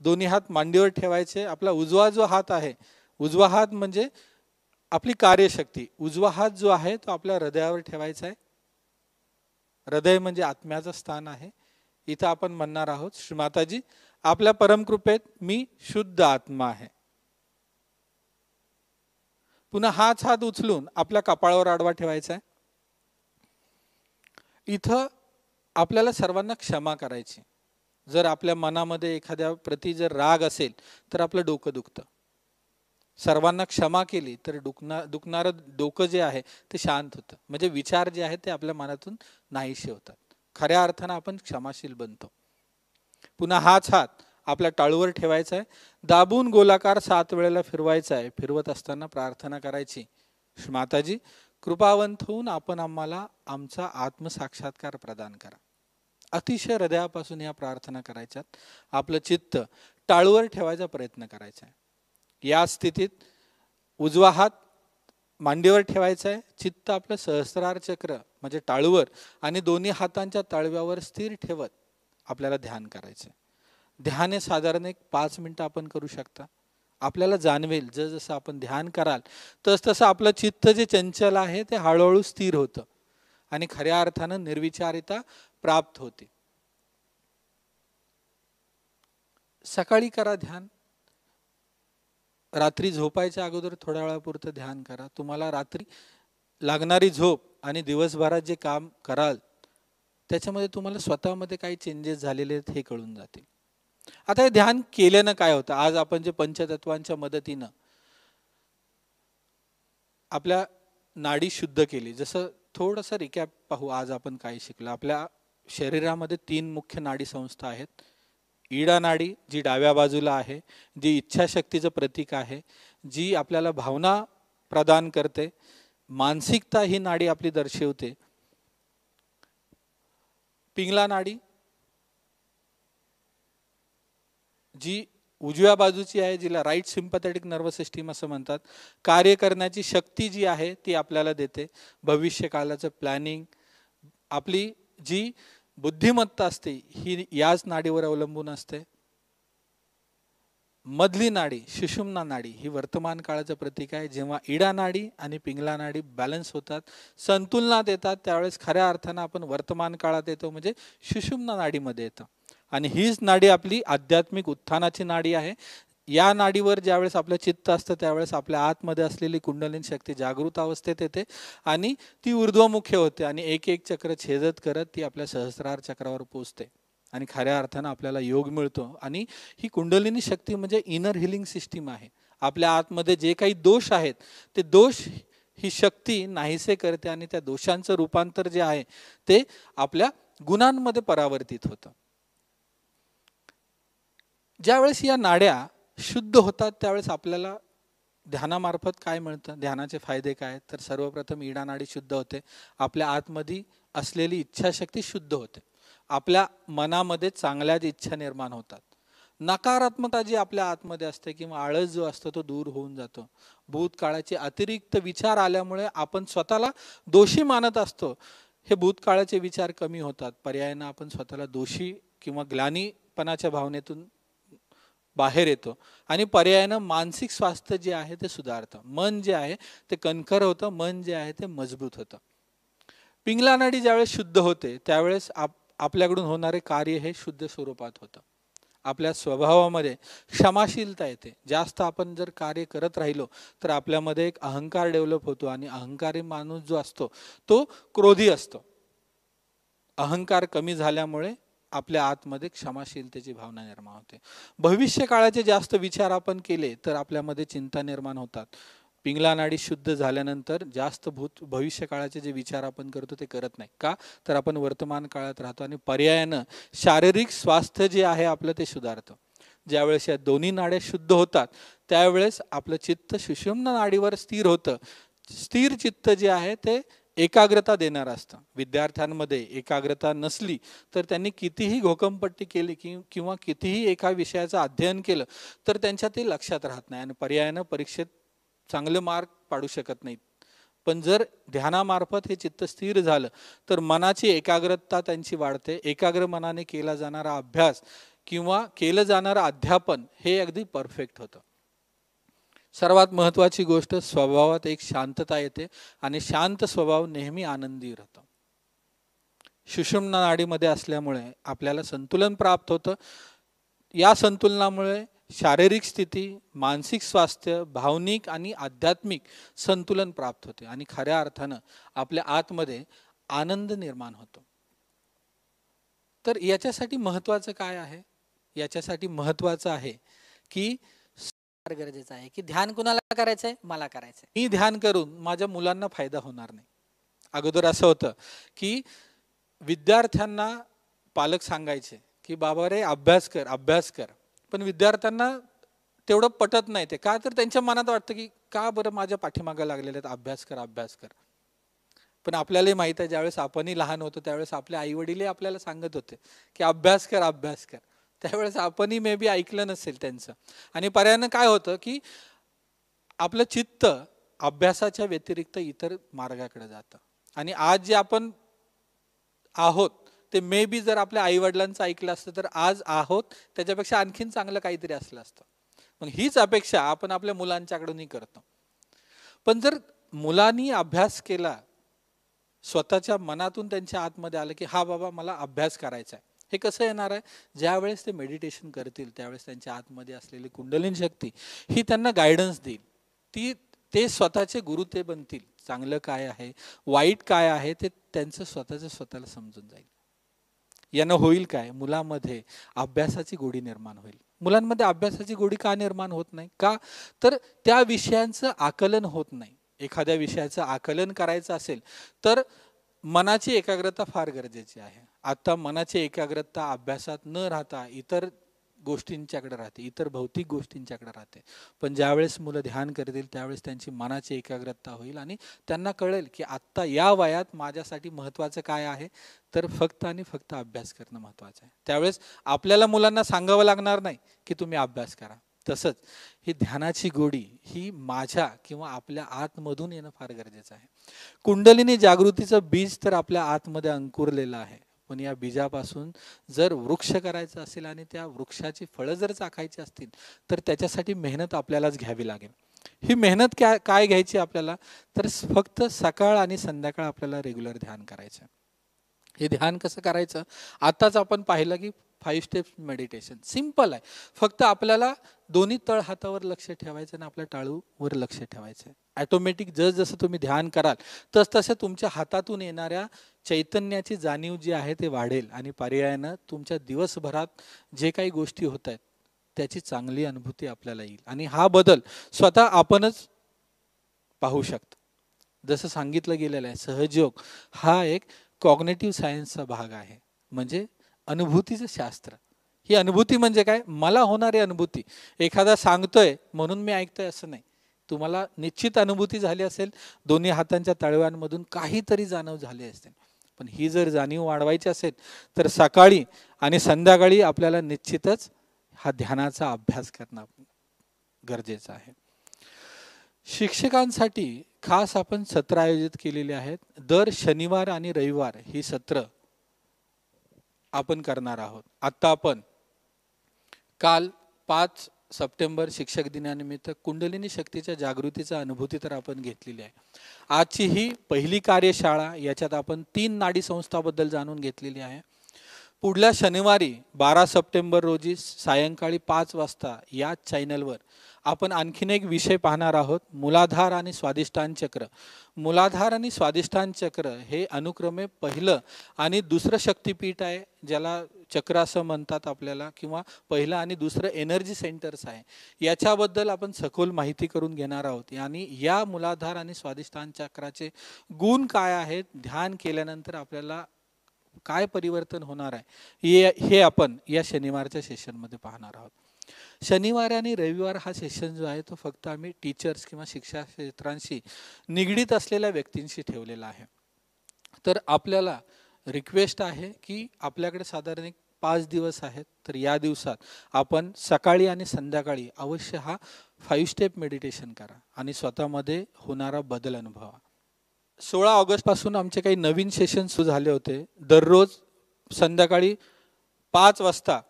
दोन्ही हात मांडीवर ठेवायचे. आपला उजवा जो हात आहे, उजवा हात म्हणजे आपली कार्यशक्ती, उजवा हात जो आहे तो आपल्या हृदयावर ठेवायचा आहे. हृदय म्हणजे आत्म्याचं स्थान आहे. इथं आपण म्हणणार आहोत, श्रीमाताजी आपल्या परमकृपेत मी शुद्ध आत्मा आहे. पुन्हा हाच हात उचलून आपल्या कपाळावर आडवा ठेवायचा आहे. इथं आपल्याला सर्वांना क्षमा करायची. जर आपल्या मनामध्ये एखाद्या प्रती जर राग असेल तर आपलं डोकं दुखतं. सर्वांना क्षमा केली तर दुखणारं डोकं जे आहे ते शांत होतं. म्हणजे विचार जे आहेत ते आपल्या मनातून नाहीसे होतात. खऱ्या अर्थानं आपण क्षमाशील बनतो. पुन्हा हाच हात आपल्या टाळूवर ठेवायचा आहे. दाबून गोलाकार 7 वेळेला फिरवायचा आहे. फिरवत असताना प्रार्थना करायची, माताजी कृपावंत होऊन आपण आम्हाला आमचा आत्मसाक्षात्कार प्रदान करा. अतिशय हृदयापासून या प्रार्थना करायच्यात. आपलं चित्त टाळूवर ठेवायचा प्रयत्न करायचा आहे. या स्थितीत उजवा हात मांडीवर ठेवायचा आहे. चित्त आपलं सहस्रार चक्र म्हणजे टाळूवर आणि दोन्ही हातांच्या तळव्यावर स्थिर ठेवत आपल्याला ध्यान करायचं. ध्यान हे साधारण 5 मिनिटं आपण करू शकता. आपल्याला जाणवेल जसं आपण ध्यान कराल तसं आपलं चित्त जे चंचल आहे ते हळूहळू स्थिर होतं आणि खऱ्या अर्थानं निर्विचारिता प्राप्त होते. सकाळी करा ध्यान, रात्री झोपायच्या अगोदर थोड्या वेळापुरतं ध्यान करा. तुम्हाला रात्री लागणारी झोप आणि दिवसभरात जे काम कराल त्याच्यामध्ये तुम्हाला स्वतःमध्ये काही चेंजेस झालेले आहेत हे कळून जातील. आता हे ध्यान केल्यानं काय होतं, आज आपण जे पंचतत्वांच्या मदतीनं आपल्या नाडी शुद्ध केली. जसं थोडंसं रिकॅप पाहू, आज आपण काय शिकलो. आपल्या शरीरामध्ये 3 मुख्य नाडी संस्था आहेत. इडा नाडी जी डाव्या बाजूला आहे, जी इच्छाशक्तीचं प्रतीक आहे, जी आपल्याला भावना प्रदान करते. मानसिकता ही नाडी आपली दर्शवते. पिंगला नाडी जी उजव्या बाजूची आहे, जिला राईट सिम्पॅथेटिक नर्वस सिस्टीम असं म्हणतात. कार्य करण्याची शक्ती जी आहे ती आपल्याला देते. भविष्यकालाचं प्लॅनिंग, आपली जी बुद्धिमत्ता असते ही याच नाडीवर अवलंबून असते. मधली नाडी सुषुम्ना नाडी ही वर्तमान काळाचं प्रतीक आहे. जेव्हा इडा नाडी आणि पिंगला नाडी बॅलन्स होतात, संतुलनात येतात, त्यावेळेस खऱ्या अर्थानं आपण वर्तमान काळात येतो, म्हणजे सुषुम्ना नाडीमध्ये येतं. आणि हीच नाडी आपली आध्यात्मिक उत्थानाची नाडी आहे. या नाडीवर ज्यावेळेस आपलं चित्त असतं त्यावेळेस आपल्या आतमध्ये असलेली कुंडलिनी शक्ती जागृत अवस्थेत येते आणि ती ऊर्ध्वमुखी होते आणि एक एक चक्र छेदत करत ती आपल्या सहस्रार चक्रावर पोचते आणि खऱ्या अर्थानं आपल्याला योग मिळतो. आणि ही कुंडलिनी शक्ती म्हणजे इनर हिलिंग सिस्टीम आहे. आपल्या आतमध्ये जे काही दोष आहेत ते दोष ही शक्ती नाहीसे करते आणि त्या दोषांचं रूपांतर जे आहे ते आपल्या गुणांमध्ये परावर्तित होतं. ज्यावेळेस या नाड्या शुद्ध होतात त्यावेळेस आपल्याला ध्यानामार्फत काय मिळतं, ध्यानाचे फायदे काय, तर सर्वप्रथम इडा नाडी शुद्ध होते. आपल्या आतमध्ये असलेली इच्छाशक्ती शुद्ध होते. आपल्या मनामध्ये चांगल्याच इच्छा निर्माण होतात. नकारात्मकता जी आपल्या आतमध्ये असते किंवा आळस जो असतो तो दूर होऊन जातो. भूतकाळाचे अतिरिक्त विचार आल्यामुळे आपण स्वतःला दोषी मानत असतो. हे भूतकाळाचे विचार कमी होतात. पर्यायानं आपण स्वतःला दोषी किंवा ग्लानीपणाच्या भावनेतून बाहेर येतो आणि पर्यायानं मानसिक स्वास्थ्य जे आहे ते सुधारतं. मन जे आहे ते कणखर होतं, मन जे आहे ते मजबूत होतं. पिंगला नाडी ज्यावेळेस शुद्ध होते त्यावेळेस आपल्याकडून होणारे कार्य हे शुद्ध स्वरूपात होतं. आपल्या स्वभावामध्ये क्षमाशीलता येते. जास्त आपण जर कार्य करत राहिलो तर आपल्यामध्ये एक अहंकार डेव्हलप होतो आणि अहंकारी माणूस जो असतो तो क्रोधी असतो. अहंकार कमी झाल्यामुळे आपल्या आतमध्ये क्षमाशीलतेची भावना निर्माण होते. भविष्य काळाचे जास्त विचार आपण केले तर आपल्यामध्ये चिंता निर्माण होतात. पिंगला नाडी शुद्ध झाल्यानंतर जास्त भविष्य काळाचे जे विचार आपण करतो ते करत नाही. का तर आपण वर्तमान काळात राहतो आणि पर्यायानं शारीरिक स्वास्थ्य जे आहे आपलं ते सुधारतं. ज्यावेळेस या दोन्ही नाड्या शुद्ध होतात त्यावेळेस आपलं चित्त सुषुम्ना नाडीवर स्थिर होतं. स्थिर चित्त जे आहे ते एकाग्रता देणार असतं. विद्यार्थ्यांमध्ये एकाग्रता नसली तर त्यांनी कितीही घोकमपट्टी केली किंवा कितीही एका विषयाचं अध्ययन केलं तर त्यांच्या ते लक्षात राहत नाही आणि पर्यायानं परीक्षेत चांगले मार्क पाडू शकत नाहीत. पण जर ध्यानामार्फत हे चित्त स्थिर झालं तर मनाची एकाग्रता त्यांची वाढते. एकाग्र मनाने केला जाणारा अभ्यास किंवा केलं जाणारं अध्यापन हे अगदी परफेक्ट होतं. सर्वात महत्त्वाची गोष्ट, स्वभावात एक शांतता येते आणि शांत स्वभाव नेहमी आनंदी राहतो. सुषुम्ना नाडीमध्ये असल्यामुळे आपल्याला संतुलन प्राप्त होतं. या संतुलनामुळे शारीरिक स्थिती, मानसिक स्वास्थ्य, भावनिक आणि आध्यात्मिक संतुलन प्राप्त होते आणि खऱ्या अर्थानं आपल्या आतमध्ये आनंद निर्माण होतो. तर याच्यासाठी महत्त्वाचं काय आहे? याच्यासाठी महत्त्वाचं आहे की गरजेचं आहे की ध्यान कुणाला करायचंय? मला करायचंय. मी ध्यान करून माझ्या मुलांना फायदा होणार नाही. अगोदर असं होतं की विद्यार्थ्यांना पालक सांगायचे की बाबा रे अभ्यास कर अभ्यास कर, पण विद्यार्थ्यांना तेवढं पटत नाही. ते का तर त्यांच्या मनात वाटतं की का बरं माझ्या पाठीमागं लागलेले आहेत, अभ्यास कर अभ्यास कर. पण आपल्यालाही माहित आहे ज्यावेळेस आपणही लहान होतो त्यावेळेस आपले आई वडीलही आपल्याला सांगत होते की अभ्यास कर अभ्यास कर. त्यावेळेस आपणही मे बी ऐकलं नसेल त्यांचं. आणि पर्यायानं काय होतं की आपलं चित्त अभ्यासाच्या व्यतिरिक्त इतर मार्गाकडे जातं. आणि आज जे आपण आहोत ते मे बी जर आपल्या आई वडिलांचं ऐकलं असतं तर आज आहोत त्याच्यापेक्षा आणखीन चांगलं काहीतरी असलं असतं. मग हीच अपेक्षा आपण आपल्या मुलांच्याकडूनही करतो. पण जर मुलांनी अभ्यास केला, स्वतःच्या मनातून त्यांच्या आतमध्ये आलं की हा बाबा मला अभ्यास करायचा आहे, हे कसं येणार आहे? ज्यावेळेस ते मेडिटेशन करतील त्यावेळेस त्यांच्या आतमध्ये असलेली कुंडलिनी शक्ती ही त्यांना गायडन्स देईल. ते स्वतःचे गुरु ते बनतील. चांगलं काय आहे वाईट काय आहे ते त्यांचं स्वतःला समजून जाईल. यानं होईल काय? मुलामध्ये अभ्यासाची गोडी निर्माण होईल. मुलांमध्ये अभ्यासाची गोडी का निर्माण होत नाही? का तर त्या विषयांचं आकलन होत नाही. एखाद्या विषयाचं आकलन करायचं असेल तर मनाची एकाग्रता फार गरजेची आहे. आता मनाची एकाग्रता अभ्यासात न राहता इतर गोष्टींच्याकडे राहते, इतर भौतिक गोष्टींच्याकडे राहते. पण ज्यावेळेस मुलं ध्यान करतील त्यावेळेस त्यांची मनाची एकाग्रता होईल आणि त्यांना कळेल की आत्ता या वयात माझ्यासाठी महत्त्वाचं काय आहे, तर फक्त आणि फक्त अभ्यास करणं महत्त्वाचं आहे. त्यावेळेस आपल्याला मुलांना सांगावं लागणार नाही की तुम्ही अभ्यास करा. तसंच ही ध्यानाची गोडी ही माझ्या किंवा आपल्या आतमधून येणं फार गरजेचं आहे. कुंडलिनी जागृतीचं बीज तर आपल्या आतमध्ये अंकुरलेलं आहे, पण या बीजापासून जर वृक्ष करायचं असेल आणि त्या वृक्षाची फळं जर चाखायची असतील तर त्याच्यासाठी मेहनत आपल्यालाच घ्यावी लागेल. ही मेहनत काय घ्यायची आपल्याला? तर फक्त सकाळ आणि संध्याकाळ आपल्याला रेग्युलर ध्यान करायचं. हे ध्यान कसं करायचं? आताच आपण पाहिलं की 5 स्टेप्स मेडिटेशन सिंपल आहे. फक्त आपल्याला दोन्ही तळ हातावर लक्ष ठेवायचं आणि आपल्या टाळूवर लक्ष ठेवायचं. ॲटोमॅटिक जसं तुम्ही ध्यान कराल तसं तुमच्या हातातून येणाऱ्या चैतन्याची जाणीव जी आहे ते वाढेल आणि पर्यायानं तुमच्या दिवसभरात जे काही गोष्टी होत आहेत त्याची चांगली अनुभूती आपल्याला येईल. आणि हा बदल स्वतः आपणच पाहू शकतो. जसं सांगितलं गेलेलं आहे, सहजयोग हा एक कॉग्नेटिव्ह सायन्सचा भाग आहे, म्हणजे अनुभूतीचं शास्त्र. ही अनुभूती म्हणजे काय? मला होणारी अनुभूती. एखादा सांगतोय म्हणून मी ऐकतोय असं नाही. तुम्हाला निश्चित अनुभूती झाली असेल, दोन्ही हातांच्या तळव्यांमधून काहीतरी जाणीव झाली असेल. पण ही जर जाणीव वाढवायची असेल तर सकाळी आणि संध्याकाळी आपल्याला निश्चितच हा ध्यानाचा अभ्यास करणं गरजेचं आहे. शिक्षकांसाठी खास आपण सत्र आयोजित केलेली आहेत. दर शनिवार आणि रविवार ही सत्र आपण करणार आहोत. आता आपण काल 5 सप्टेंबर शिक्षक दिनानिमित्त कुंडलिनी शक्तीच्या जागृतीचा अनुभूती तर आपण घेतलेली आहे. आजची ही पहिली कार्यशाळा, याच्यात आपण 3 नाडी संस्थाबद्दल जाणून घेतलेली आहे. पुढल्या शनिवारी 12 सप्टेंबर रोजी सायंकाळी 5 वाजता या चॅनलवर आपण आणखीन एक विषय पाहणार आहोत, मूलाधार आणि स्वादिष्टान चक्र. मूलाधार आणि स्वादिष्टान चक्र हे अनुक्रमे पहिलं आणि दुसरं शक्तिपीठ आहे, ज्याला चक्र असं म्हणतात आपल्याला, किंवा पहिलं आणि दुसरं एनर्जी सेंटर्स आहे. याच्याबद्दल आपण सखोल माहिती करून घेणार आहोत. आणि या मूलाधार आणि स्वादिष्टान चक्राचे गुण काय आहेत, ध्यान केल्यानंतर आपल्याला काय परिवर्तन होणार आहे, हे आपण या शनिवारच्या सेशनमध्ये पाहणार आहोत. शनिवार आणि रविवार हा सेशन जो आहे तो फक्त आम्ही टीचर्स किंवा शिक्षा क्षेत्रांशी निगडीत असलेल्या व्यक्तींशी ठेवलेला आहे. तर आपल्याला रिक्वेस्ट आहे की आपल्याकडे साधारण एक 5 दिवस आहेत, तर या दिवसात आपण सकाळी आणि संध्याकाळी अवश्य हा 5 स्टेप मेडिटेशन करा आणि स्वतःमध्ये होणारा बदल अनुभवा. 16 ऑगस्टपासून आमचे काही नवीन सेशन सुरू झाले होते. दररोज संध्याकाळी 5 वाजता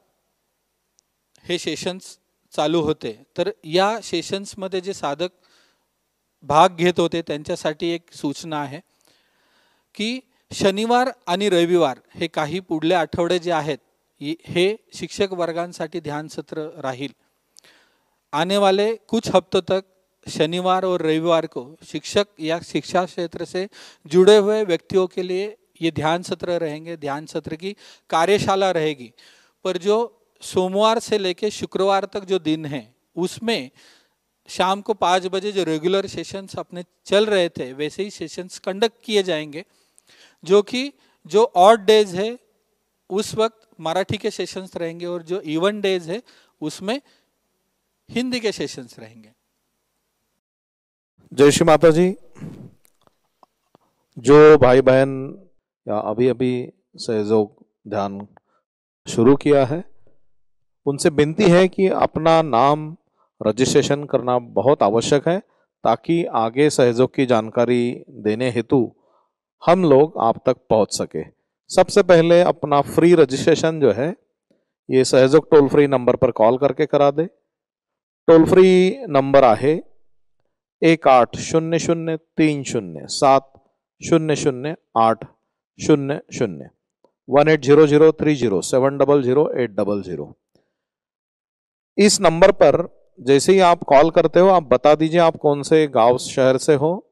हे सेशन्स चालू होते. तर या सेशन्समध्ये जे साधक भाग घेत होते त्यांच्यासाठी एक सूचना आहे की शनिवार आणि रविवार हे काही पुढले आठवडे जे आहेत हे शिक्षक वर्गांसाठी ध्यान सत्र राहील. आने वाले कुछ हफ्तों तक शनिवार और रविवार को शिक्षक या शिक्षा क्षेत्र से जुड़े हुए व्यक्तियों के लिए ये ध्यान सत्र रहेंगे. ध्यान सत्र की कार्यशाला रहेगी. पर जो सोमवार से लेके शुक्रवार तक जो दिन है उसमें शाम को 5 बजे जो रेगुलर सेशंस अपने चल रहे थे वैसे ही सेशंस कंडक्ट किए जाएंगे. जो कि जो ऑड डेज है उस वक्त मराठी के सेशंस रहेंगे और जो इवन डेज है उसमें हिंदी के सेशंस रहेंगे. जय श्री माता जी. जो भाई बहन या अभी अभी सहयोग ध्यान शुरू किया है उनसे विनती है कि अपना नाम रजिस्ट्रेशन करना बहुत आवश्यक है ताकि आगे सहयोग की जानकारी देने हेतु हम लोग आप तक पहुंच सके. सबसे पहले अपना फ्री रजिस्ट्रेशन जो है ये सहयोग टोल फ्री नंबर पर कॉल करके करा दे. टोल फ्री नंबर आहे 180030700800 1800300700 इस नंबर पर जैसे ही आप कॉल करते हो आप बता दीजिए आप कौन से गांव शहर से हो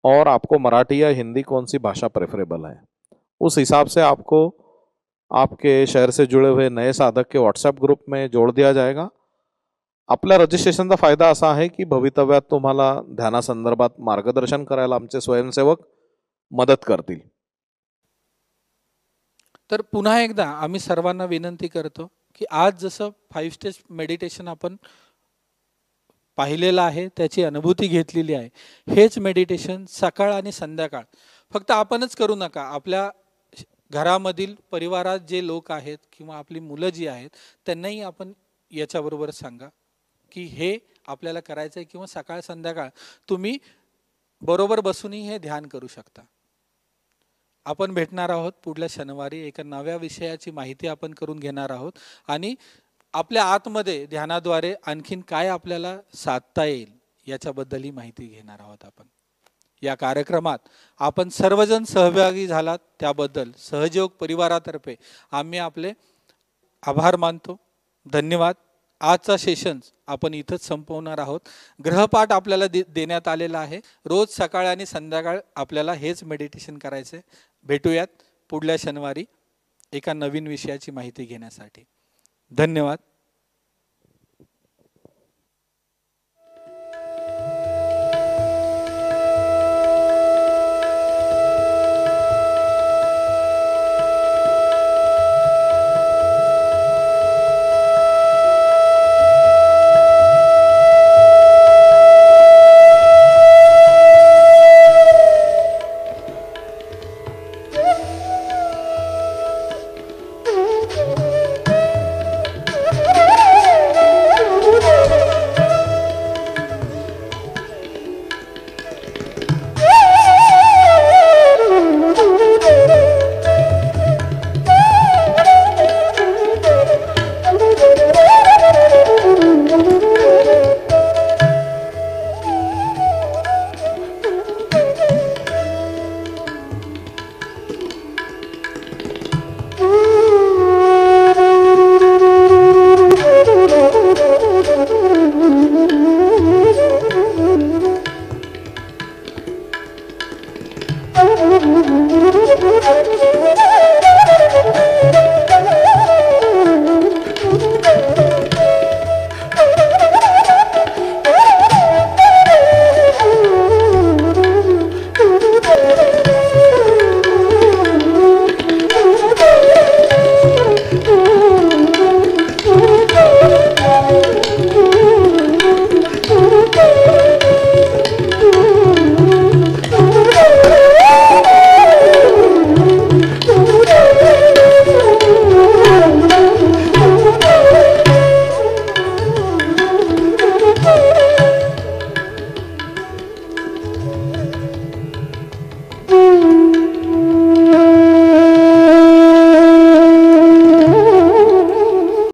और आपको मराठी या हिंदी कौन सी भाषा प्रेफरेबल है. उस हिसाब से आपको आपके शहर से जुड़े हुए नए साधक के व्हॉट्सॲप ग्रुप में जोड़ दिया जाएगा. आपल्या रजिस्ट्रेशनचा फायदा असा आहे की भवितव्यात तुम्हाला ध्यानासंदर्भात मार्गदर्शन करायला आमचे स्वयंसेवक मदत करतील. तर पुन्हा एकदा आम्ही सर्वांना विनंती करतो की आज जसं 5 स्टेप मेडिटेशन आपण पाहिलेलं आहे, त्याची अनुभूती घेतलेली आहे, हेच मेडिटेशन सकाळ आणि संध्याकाळ फक्त आपणच करू नका. आपल्या घरामधील परिवारात जे लोक आहेत किंवा आपली मुलं जी आहेत त्यांनाही आपण याच्याबरोबर सांगा की हे आपल्याला करायचं आहे, किंवा सकाळ संध्याकाळ तुम्ही बरोबर बसूनही हे ध्यान करू शकता. आपण भेटणार आहोत पुढल्या शनिवारी. एका नव्या विषयाची माहिती आपण करून घेणार आहोत आणि आपल्या आतमध्ये ध्यानाद्वारे आणखीन काय आपल्याला साधता येईल याच्याबद्दलही माहिती घेणार आहोत आपण. या कार्यक्रमात आपण सर्वजण सहभागी झालात त्याबद्दल सहयोग परिवारातर्फे आम्ही आपले आभार मानतो. धन्यवाद. आजचा सेशन्स आपण इथंच संपवणार आहोत. ग्रहपाठ आपल्याला देण्यात आलेला आहे. रोज सकाळ आणि संध्याकाळ आपल्याला हेच मेडिटेशन करायचं आहे. भेटूयात पुढल्या शनिवारी एका नवीन विषयाची माहिती घेण्यासाठी. धन्यवाद.